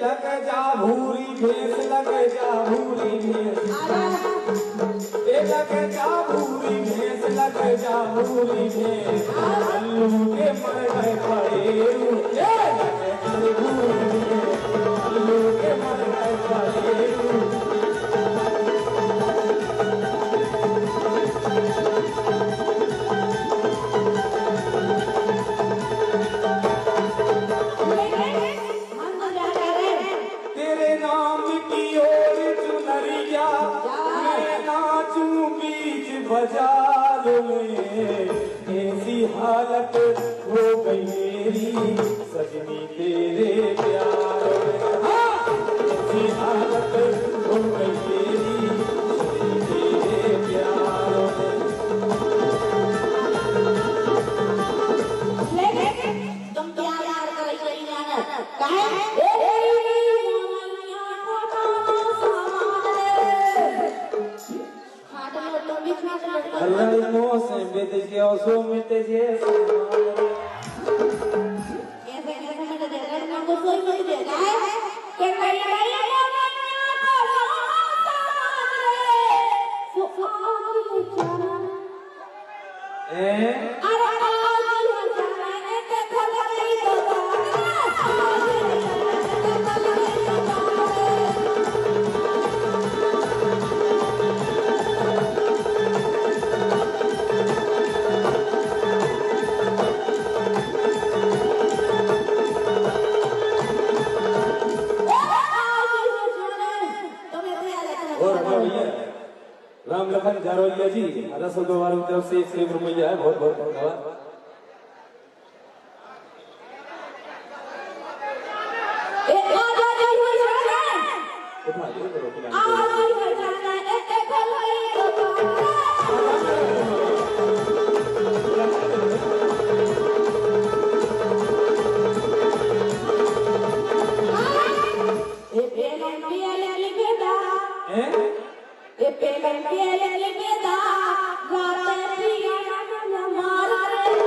लग जा भूरी भेस, लग जा भूरी भेस, ए लग जा भूरी भेस, लग जा भूरी भेस, अल्लू के मर गए पड़ेरू, ए लग जा भूरी भेस, अल्लू के मर गए पड़ेरू। तेरे नाम की ओर चुनरिया मैं नाचूं बीच बाजार में, ऐसी हालत हो गई मेरी सजनी तेरे प्यार में, हाँ! ऐसी हालत हो गई मेरी सजनी तेरे प्यार में। तुम क्या यार कर रही है? अल्लाह से बेद के ओसो मिट जे राम लखन जारोलिया जी 1802 की तरफ से 1 रुपया है, बहुत बहुत धन्यवाद। पेमेंट के लिए बेदा रात पिया न मार रे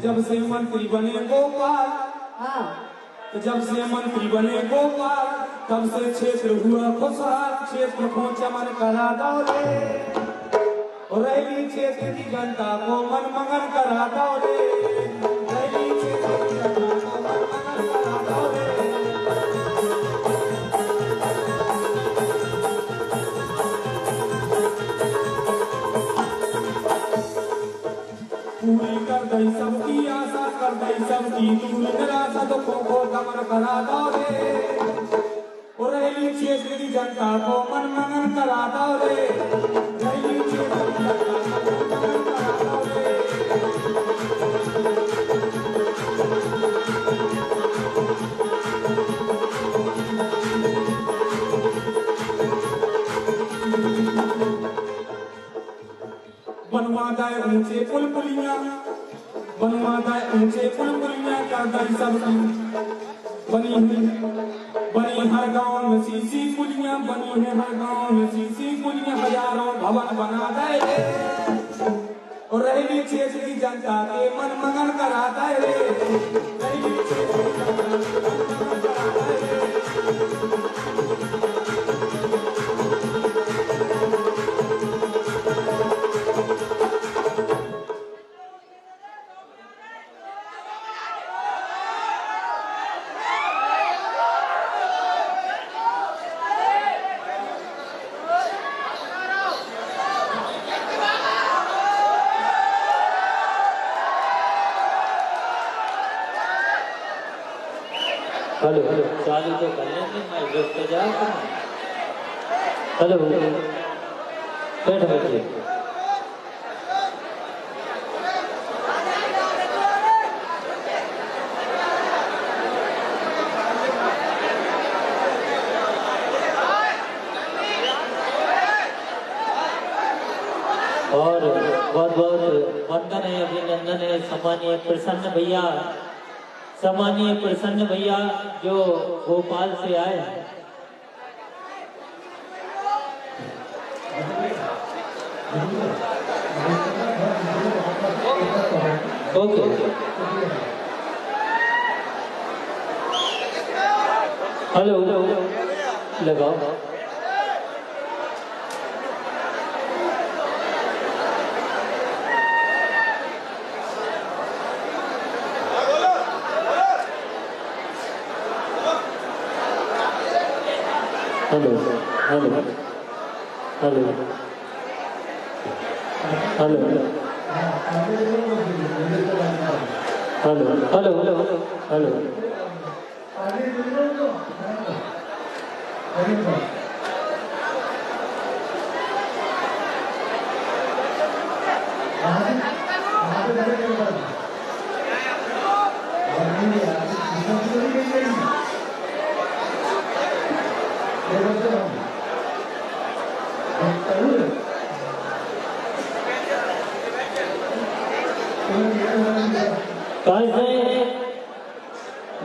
जब से मंत्री बने गोपाल, तो जब से मंत्री बने गोपाल, तब से क्षेत्र हुआ खुशहाल। क्षेत्र को चमन करा दौरे, रैली क्षेत्र की जनता को मनमगन करा दौरे, रैली क्षेत्र की जनता को मनमगन करा दौरे। पूरी कर दई सबकी आशा, कर दई सबकी दूर निराशा, दुखों को दमन करा दौरे, रैली क्षेत्र की जनता को मनमगन करा दौरे, रैली क्षेत्र की जनता को मनमगन करा दौरे। बनवा दाए ऊंचे पुल पुलियां, बनवा दाए ऊंचे पुल पुलियां, कर दई सबकी बनी हर गांव में सीसी पुलियां, बनी है हर गांव में सीसी पुलियां, हजारों भवन बना दे और रही क्षेत्र की जनता के मन मगन कराता है। रही क्षेत्र की जनता के मन मगन कराता है। हेलो चालू तो कर लेंगे, मैं जब तो जा हेलो बैठ बैठिए। और बहुत बहुत वंदन है, अभिनंदन है सम्मानीय प्रसन्न भैया जो भोपाल से आए हैं। ओके हेलो लगाओ। Hello hello hello hello hello hello hello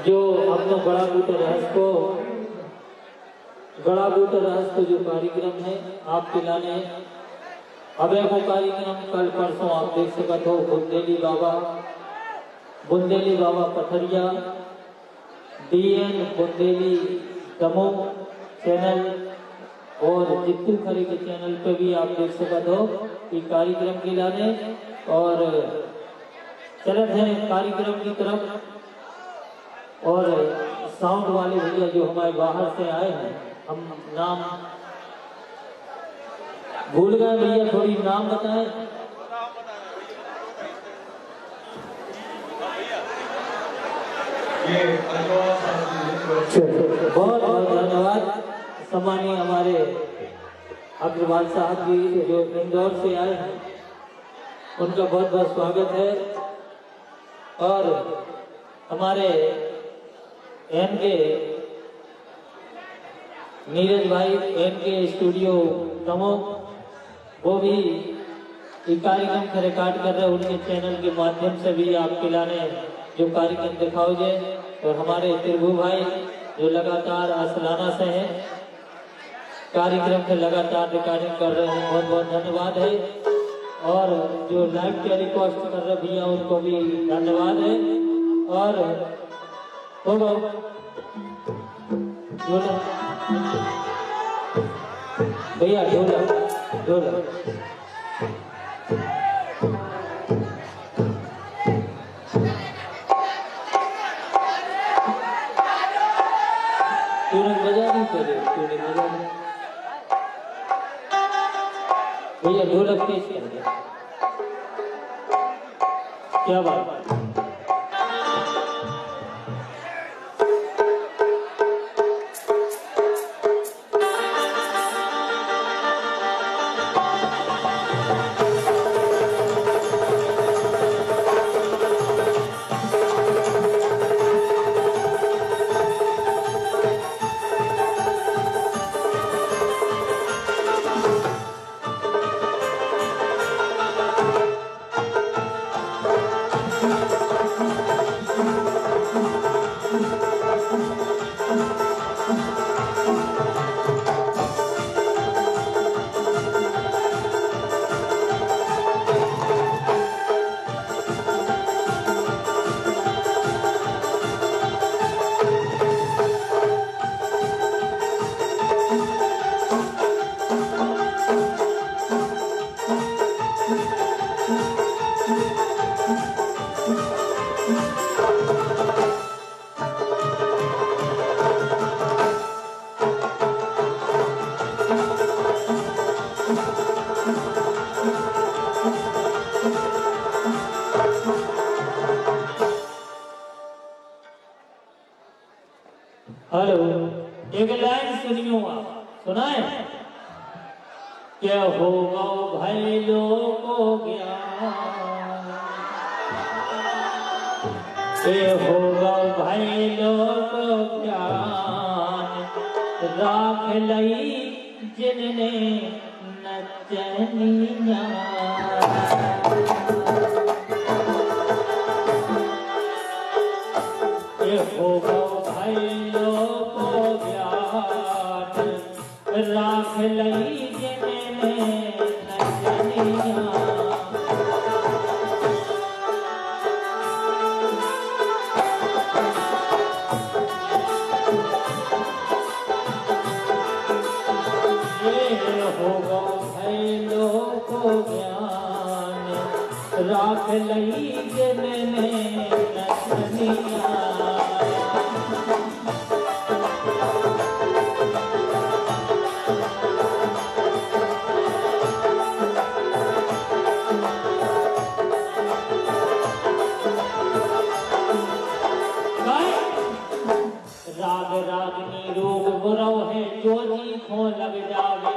जो अपना गड़ा बूटा रहस्य को जो कार्यक्रम है आपके लाने अबे वो कार्यक्रम कल परसों आप देख सकते हो। बुंदेली बाबा पथरिया DN बुंदेली दमोह चैनल और जित्तू खरे के चैनल पे भी आप देख सकते हो कि कार्यक्रम के लाने और चलत है कार्यक्रम की तरफ। और साउंड वाले भैया जो हमारे बाहर से आए हैं, हम नाम भूल गए भैया, थोड़ी नाम बताएं। बहुत बहुत धन्यवाद सम्मानीय हमारे अग्रवाल साहब जी जो इंदौर से आए हैं, उनका बहुत बहुत स्वागत है। और हमारे NK नीरज भाई NK स्टूडियो दमोह, वो भी कार्यक्रम का रिकॉर्ड कर रहे हैं, उनके चैनल के माध्यम से भी आपके लाने जो कार्यक्रम दिखाओगे। और हमारे त्रिभु भाई जो लगातार असलाना से हैं, कार्यक्रम से लगातार रिकॉर्डिंग कर रहे हैं, बहुत बहुत धन्यवाद है। और जो लाइव टेलीकास्ट कर रहे भैया उनको भी धन्यवाद है। और भैया ढोला बजा नहीं करे, भैया ढोलक तेज कर दे। क्या बात हेलो, एक लाइन सुनियो आप, सुनाए? क्या होगा भाई लोगों ज्ञान, क्या होगा भाई लोगों ज्ञान, राख लई जिनने नचनिया। होगा भाई लोगो ज्ञान, राख लई जिनने नचनिया। ये होगा भाई लोगो ज्ञान, राख लई जिनने नचनिया। राग रागनी रोग बुरौ है जो जी खो लग जावे,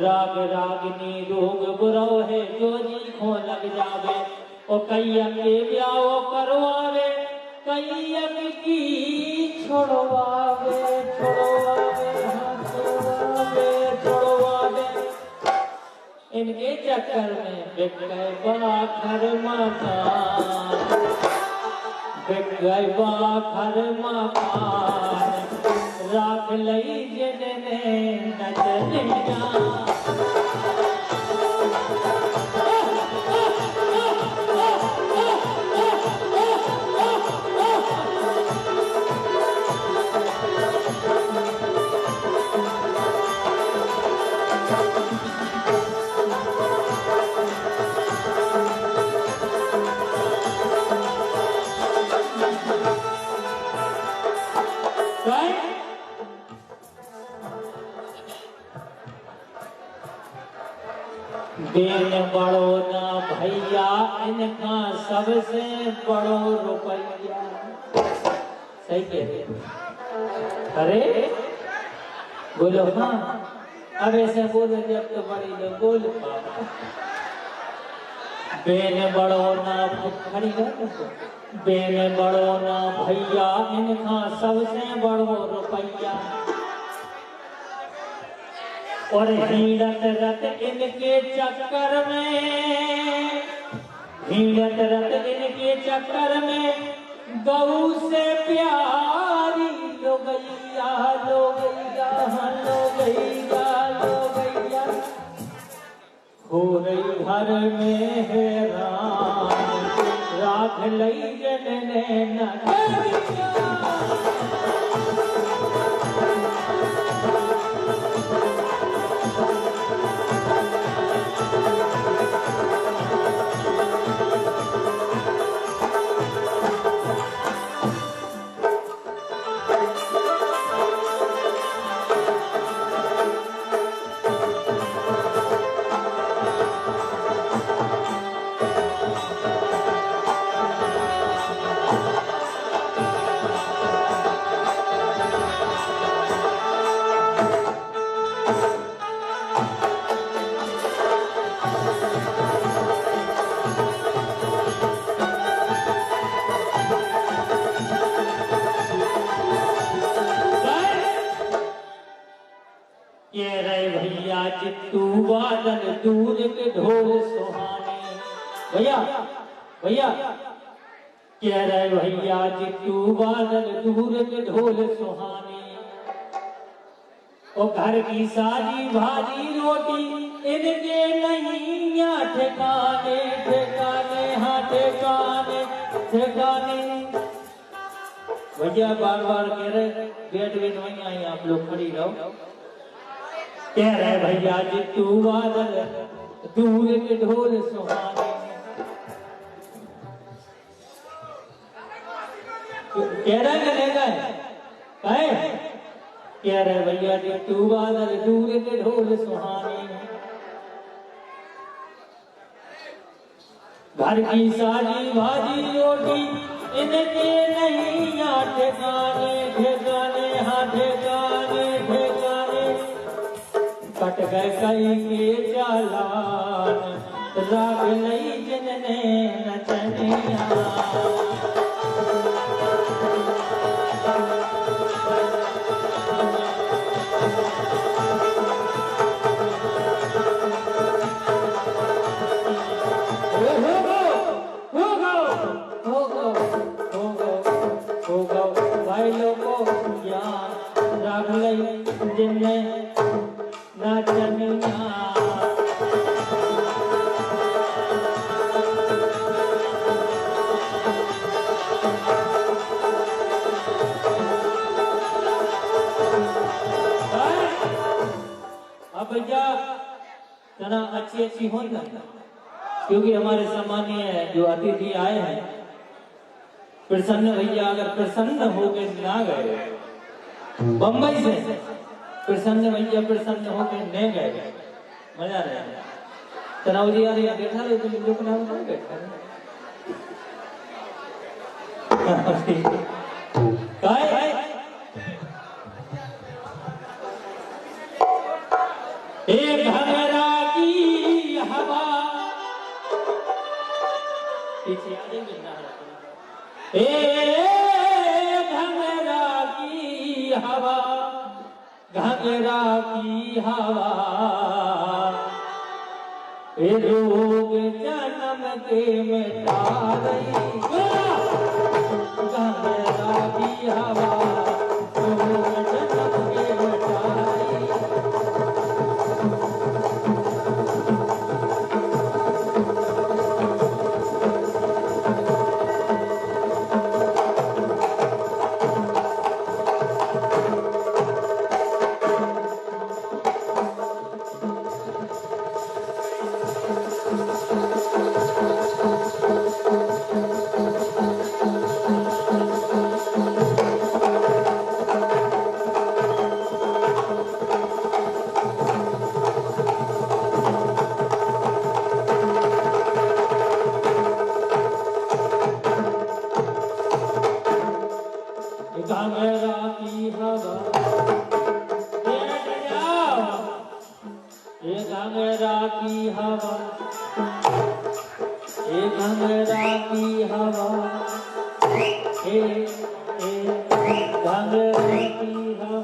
राग रागनी रोग बुरौ है जो जी खो लग जावे। ओ कैयक के ब्याह करवावे, कैयक की छोड़वावे, छोड़वावे, हाँ छोड़वावे, छोड़वावे। इनके चक्कर में बिक गए बड़ा घर मकान, बिक गए बड़ा घर मकान, राख लई जिनने नचनिया। बेन बड़ो ना भैया, इनका सबसे बड़ो रुपया। सही कहते? अरे बोलो हाँ, अब ऐसे बोलो जब तो बड़ी लोग बोल पाओ। बेन बड़ो ना खड़ी बेन बड़ो ना भैया, इनका सबसे बड़ो रुपया। और हीरत रत इनके चक्कर में, हीरत रत इनके चक्कर में, गऊ से प्यारी लो गैया, लो गैया, लो गैया, लो गैया। हो रही हर में हैरान, राख लई जिनने नचनिया। चित्तू बादल दूर के ढोल सुहाने। भैया भैया कह रहे भैया चित्तू बादल दूर के ढोल सुहाने। और घर की सारी भाजी रोटी इनके नहीं या ठिकाने ठिकाने, हाँ ठिकाने ठिकाने। भैया बार बार कह रहे गेट वेट वहीं आई, आप लोग खड़ी रहो। कह रहे भैया जित्तू बादल दूर के ढोल सुहाने। कह रहे चले गए कहे, कह रहे भैया जित्तू बादल दूर के ढोल सुहाने। घर की सारी भाजी रोटी इनके नहीं या ठिकाने ठिकाने, कई के चालान राग लई जिनने नचनिया भाई लोगों ज्ञान राग लई जिनने नचनिया अब भैया तना अच्छी अच्छी हो ना, क्योंकि हमारे सामान्य जो अतिथि आए हैं प्रसन्न भैया अगर प्रसन्न होकर ना गए बंबई से प्रसन्न भैया प्रसन्न होकर नहीं गए मजा नहीं तनाव जी यार बैठा रहे तुम लोग ना बैठा एक भंगरा की हवा पीछे आ जाएंगे ना घंगरा की हवा घंगरा की हवा रोग जन्म के मिटा रही घंगरा की हवा रोग जन्म के मिटा रही घंगरा की हवा बैठ जाओ ये घंगरा की हवा ये घंगरा की हवा घंगरा की हवा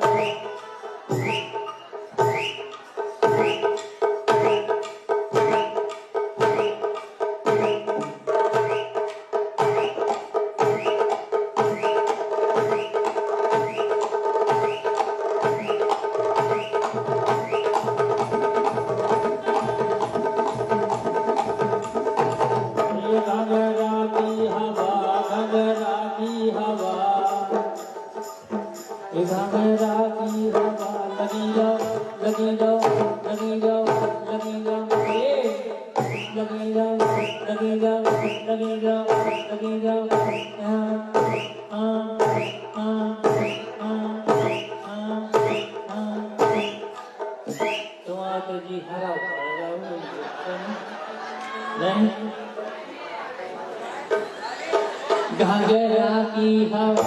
घंगरा की हवा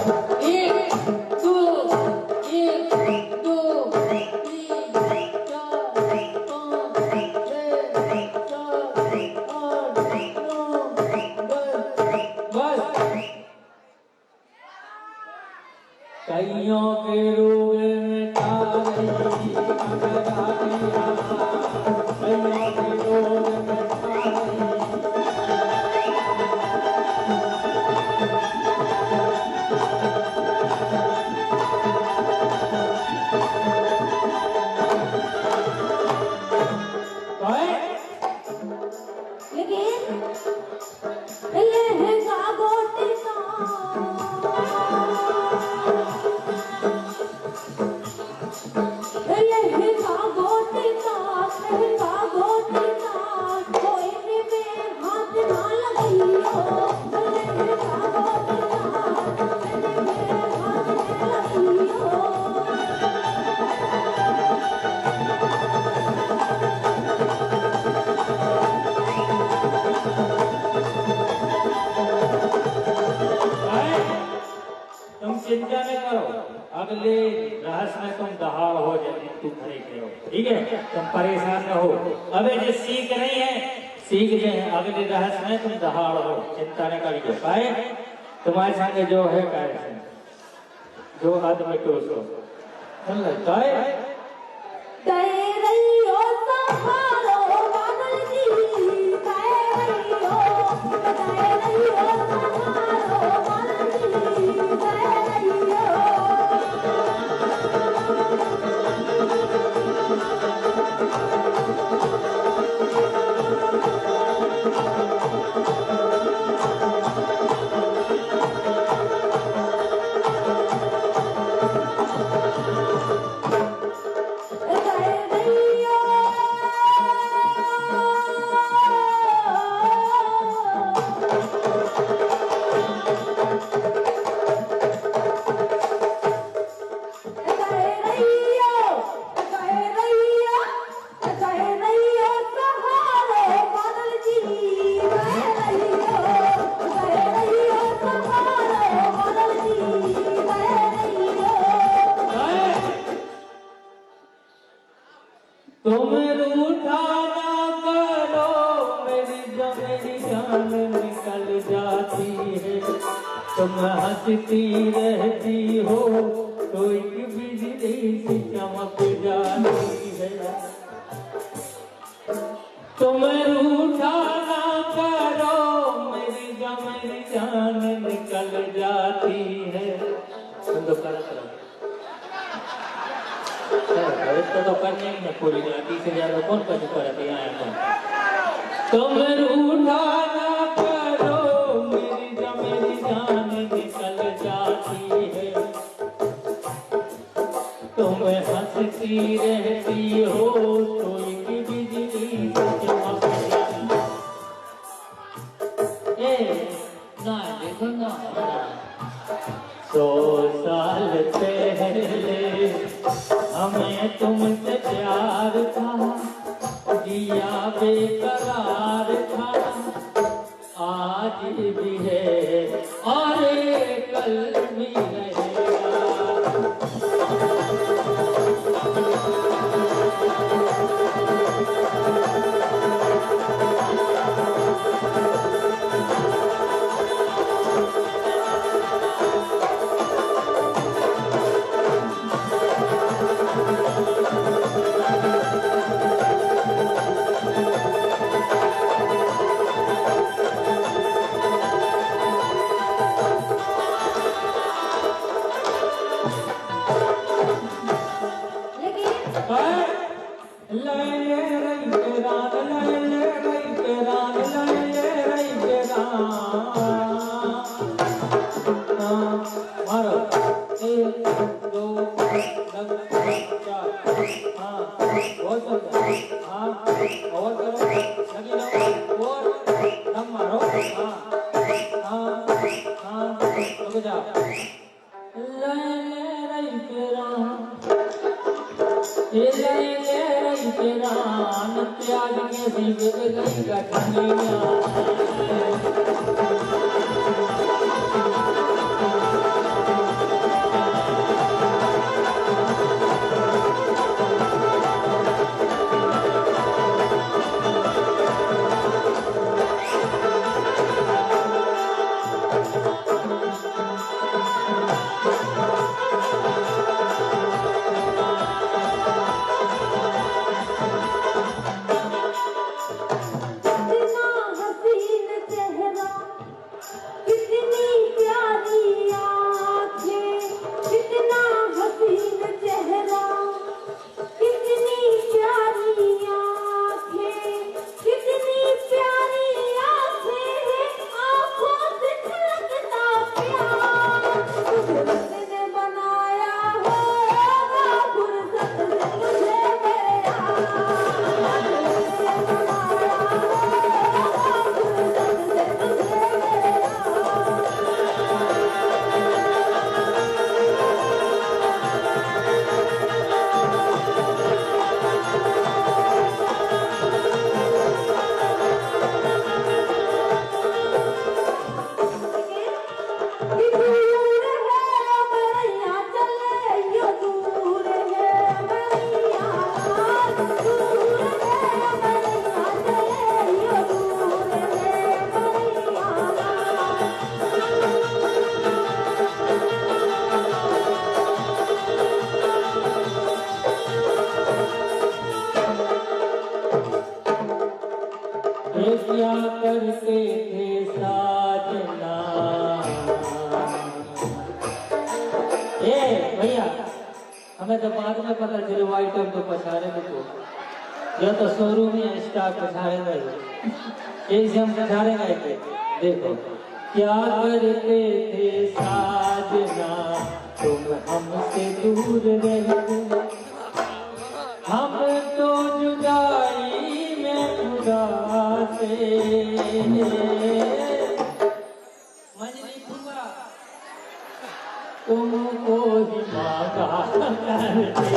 एक दो तीन चार पाँच छः सात आठ नौ बस कईयों के रोग मिटा रही घंगरा की हवा कईयों के रोग मिटा रही चिंता नहीं करो, अगले रहस्य में तुम दहाड़ हो जाए। तू खड़े खड़े हो, ठीक है? तुम परेशान न हो। अबे जो सीख रही है सीख जे अगले रहस्य में तुम दहाड़ हो, चिंता न करिए। पाए तुम्हारे संग जो है काय जो आदमी को सो सुन लगता है। रहियो सहारो बादल जी, रहियो सहारो बादल जी, रहियो। तुम रूठा ना करो, मेरी जान निकल जाती है। तुम हंसती रहती हो तो एक बिजली सी चमक जाती है। तुम रूठा ना करो, मेरी जान निकल जाती है। तुम तो कर तो करने ही न पूरी 30,000 कौन कर करते आया कौन। तुम रूठा ना करो, मेरी जान निकल जाती है। तुम हंसती रहती हो तो एक बिजली से चमक जाती। ए ना देखो ना 100 साल पहले हमें तुमसे प्यार था, जिया बेकरार था। आज भी है और कल भी रहेगा। मारो 1 2 3 4 हाँ बहुत सुंदर हाँ और करो लगी लो और दम मारो हाँ हाँ हाँ रुक जाओ प्याज के सीख गई गठनिया हसी ये क्या करते थे साजना। ए भैया हमें तो बाद में पता चले वो आइटम तो पछाड़े में तो या तो शोरूम में स्टाक पछाड़े गए एक से हम पछाड़े गए थे। देखो क्या करते थे साजना तुम हमसे दूर रहते हम तो जुदाई में खुदा से मंजरी फुआ तुमको ही मांगा करते।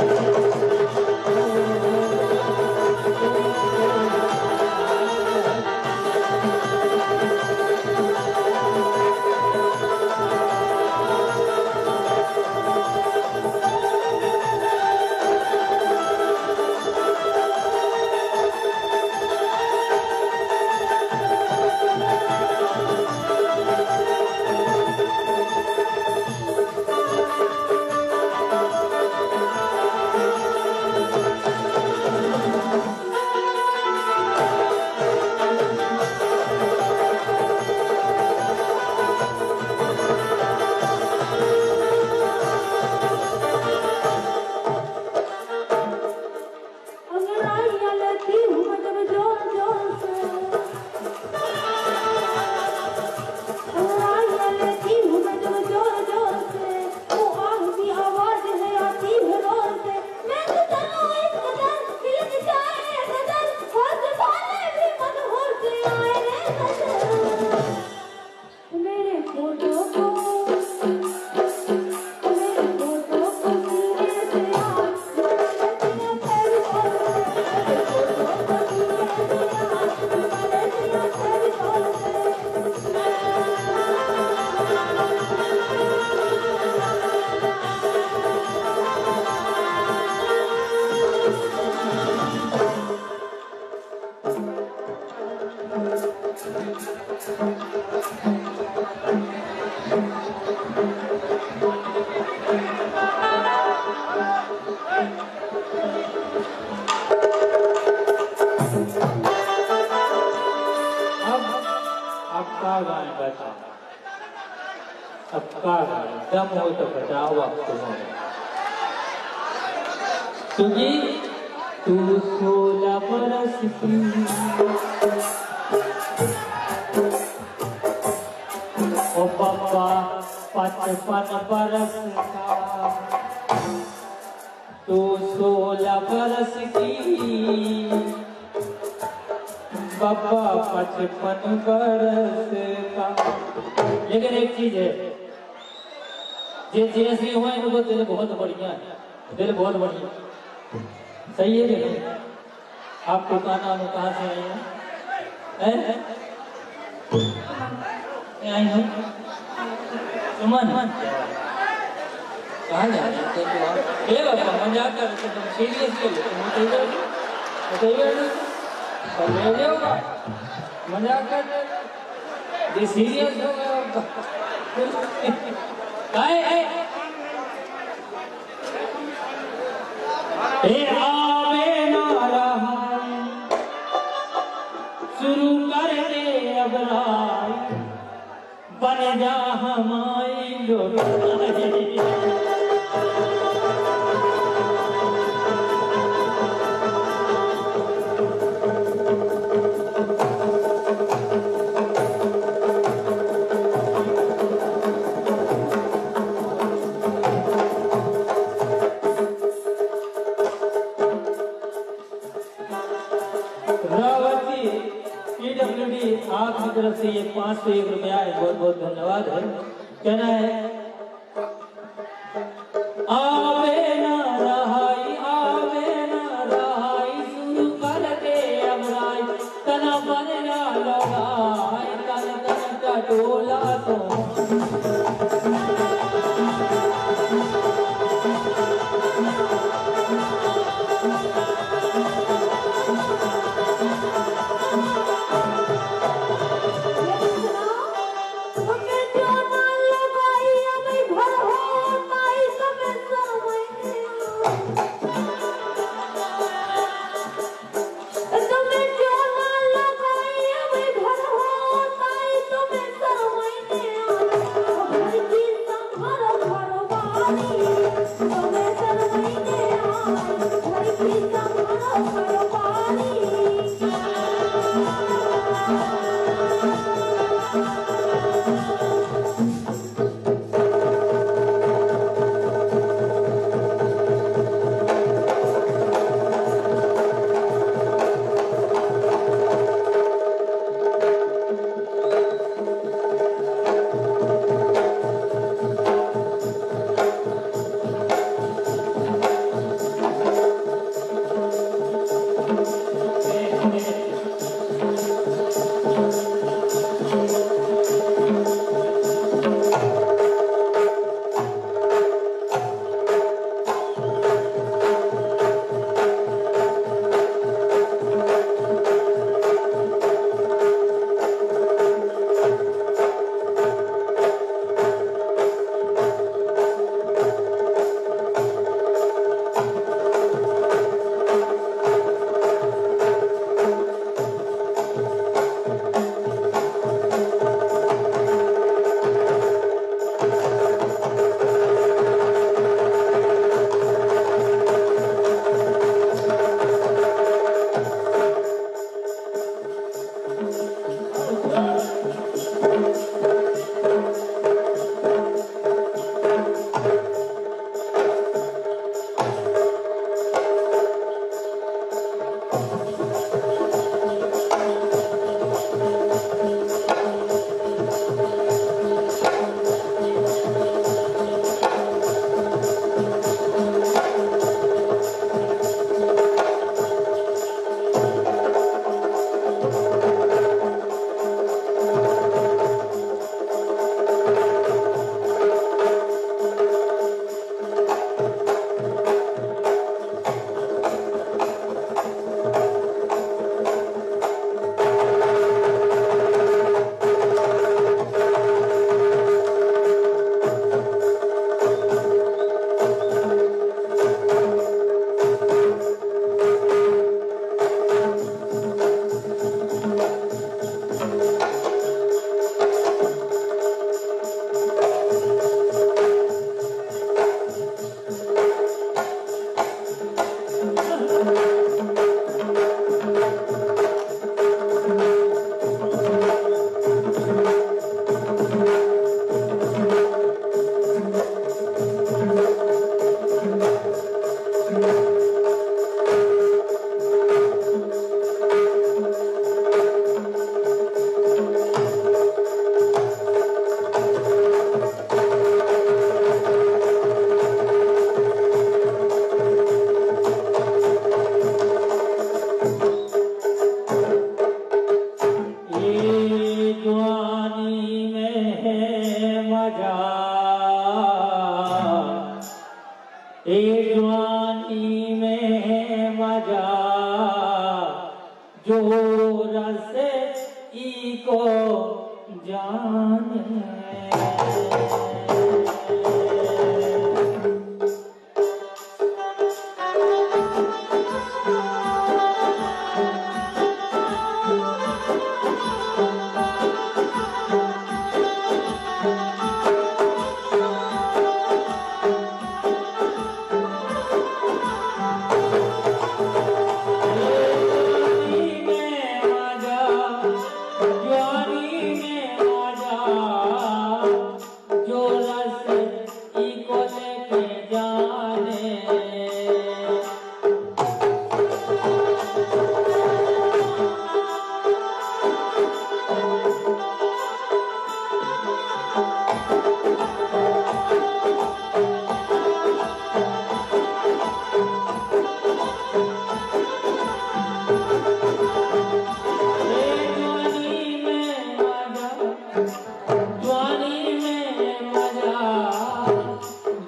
दम हो तो बचाओ क्योंकि तू 16 बरस की ओ पापा 55 बरस का तू 16 बरस की पापा 55 बरस का। लेकिन एक चीज है जैसे हुआ इनको दिल बहुत बढ़िया है, दिल बहुत बढ़िया सही है। देखो आपको कहाँ से आई है? आई हो सुमन कहाँ जा रहे थे बाबा मजाक कर रहे तुम सीरियस ले लो बताइए मजाक कर ये सीरियस हो आवे ना रहा शुरू कर दे अब राय बन जा हमारी लोग। आपकी तरफ से ये 501 रुपया है, बहुत बहुत धन्यवाद है। कहना है आवे ना रहाई शुरू कर दे अब राय तना बन ना लगाई तन तन का टोला तो तुम्हें जो ना लगाई ये जवानी में है मजा, ये जवानी में है मजा, जो रस ई को जाने।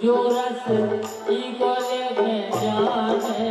जो रस ई को लेके जाने।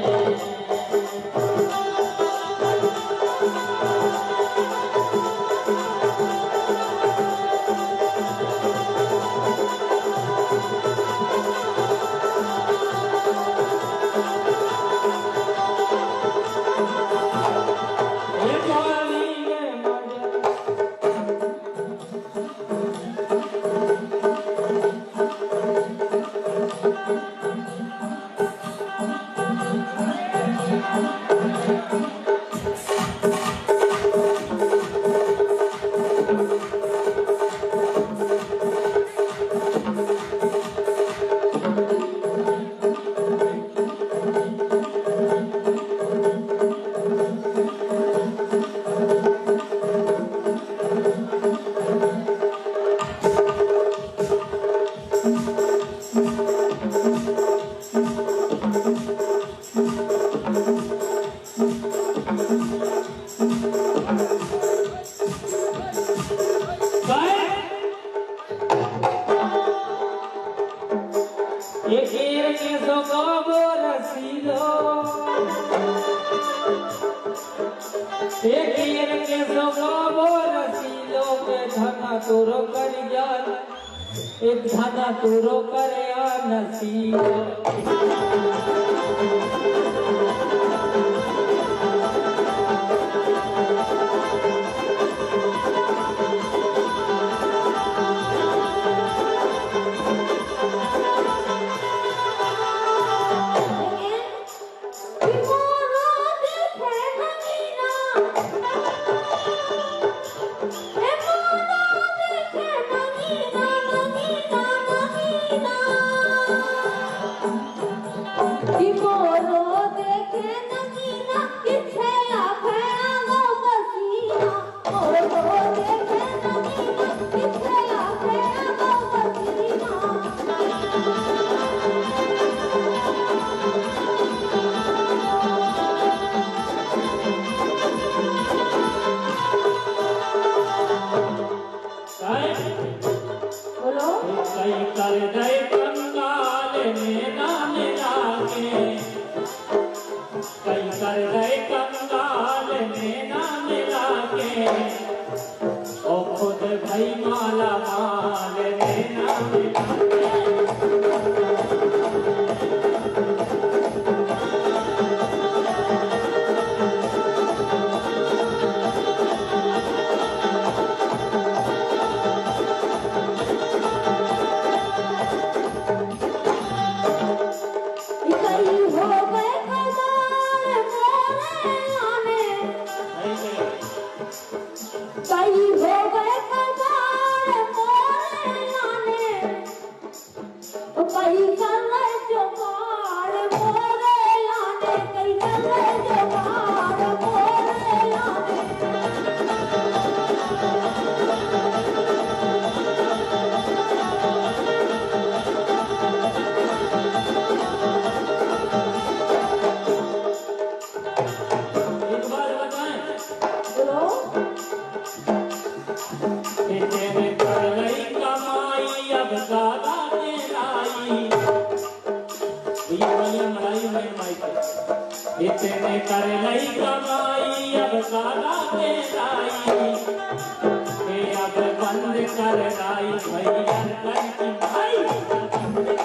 एक धाना तोरो करे नसीब। बोलो कर राई भैया कर की भाई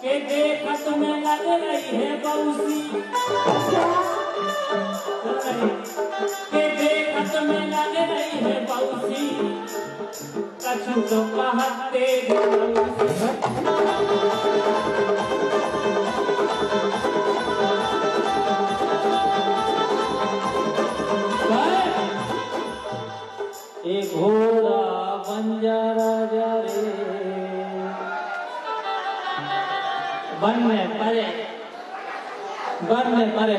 के देखत में लग रही है बउसी के देखत में लग रही है बउसी कछु तो कहते एक घोड़ा बंजारा जा रे वन में परे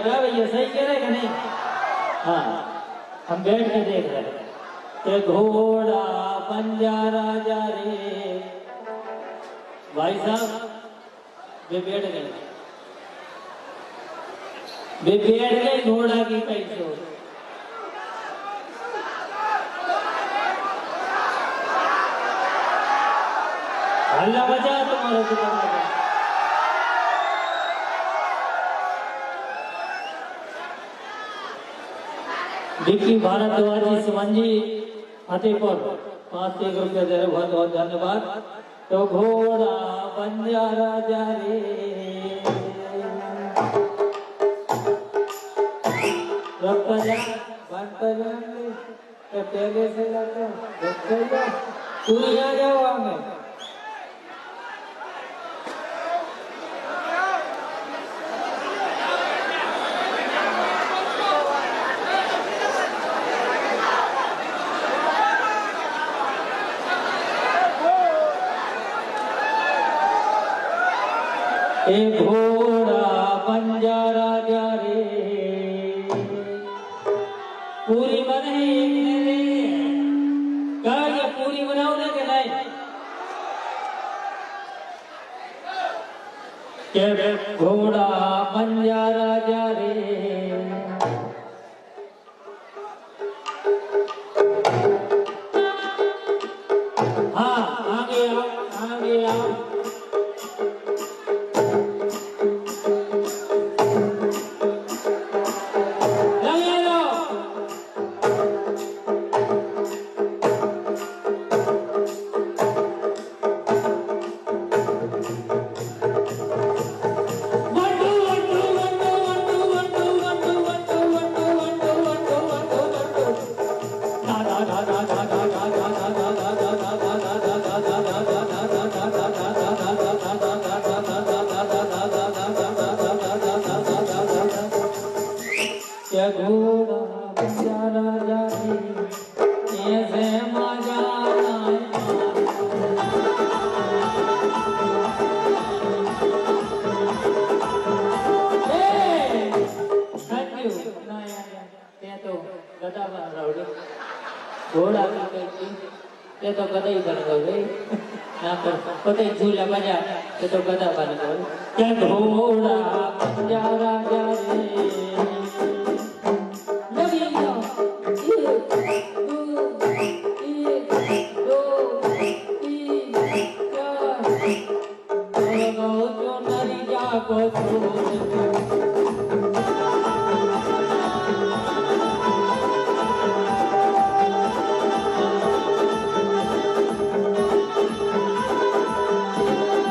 क्या भैया सही कह रहे कि नहीं? हाँ हम बैठ के देख रहे हैं घोड़ा बंजारा जा रे भाई साहब वे बैठ गए घोड़ा की कैसे हो हल्ला बजा तुम्हारे दुकान विक्की भारद्वाजी सुमन जी फतेहपुर 5 रुपये दे रहे बहुत बहुत धन्यवाद। तो घोड़ा बंजारा जा रे पहले से लगा तू आ जाओ हमें एक घोड़ा बंजारा जा रे पूरी बने क्या पूरी बनाओ ना के नहीं के घोड़ा बंजारा जा रे हाँ आगे आओ घोड़ा बंजारा जा रे ऐसे मजा घोड़ा ये तो गधा ही बन गए यहाँ पर पता ही झूला बजा ये तो गधा बन गए क्या घोड़ा बन जा राजा रे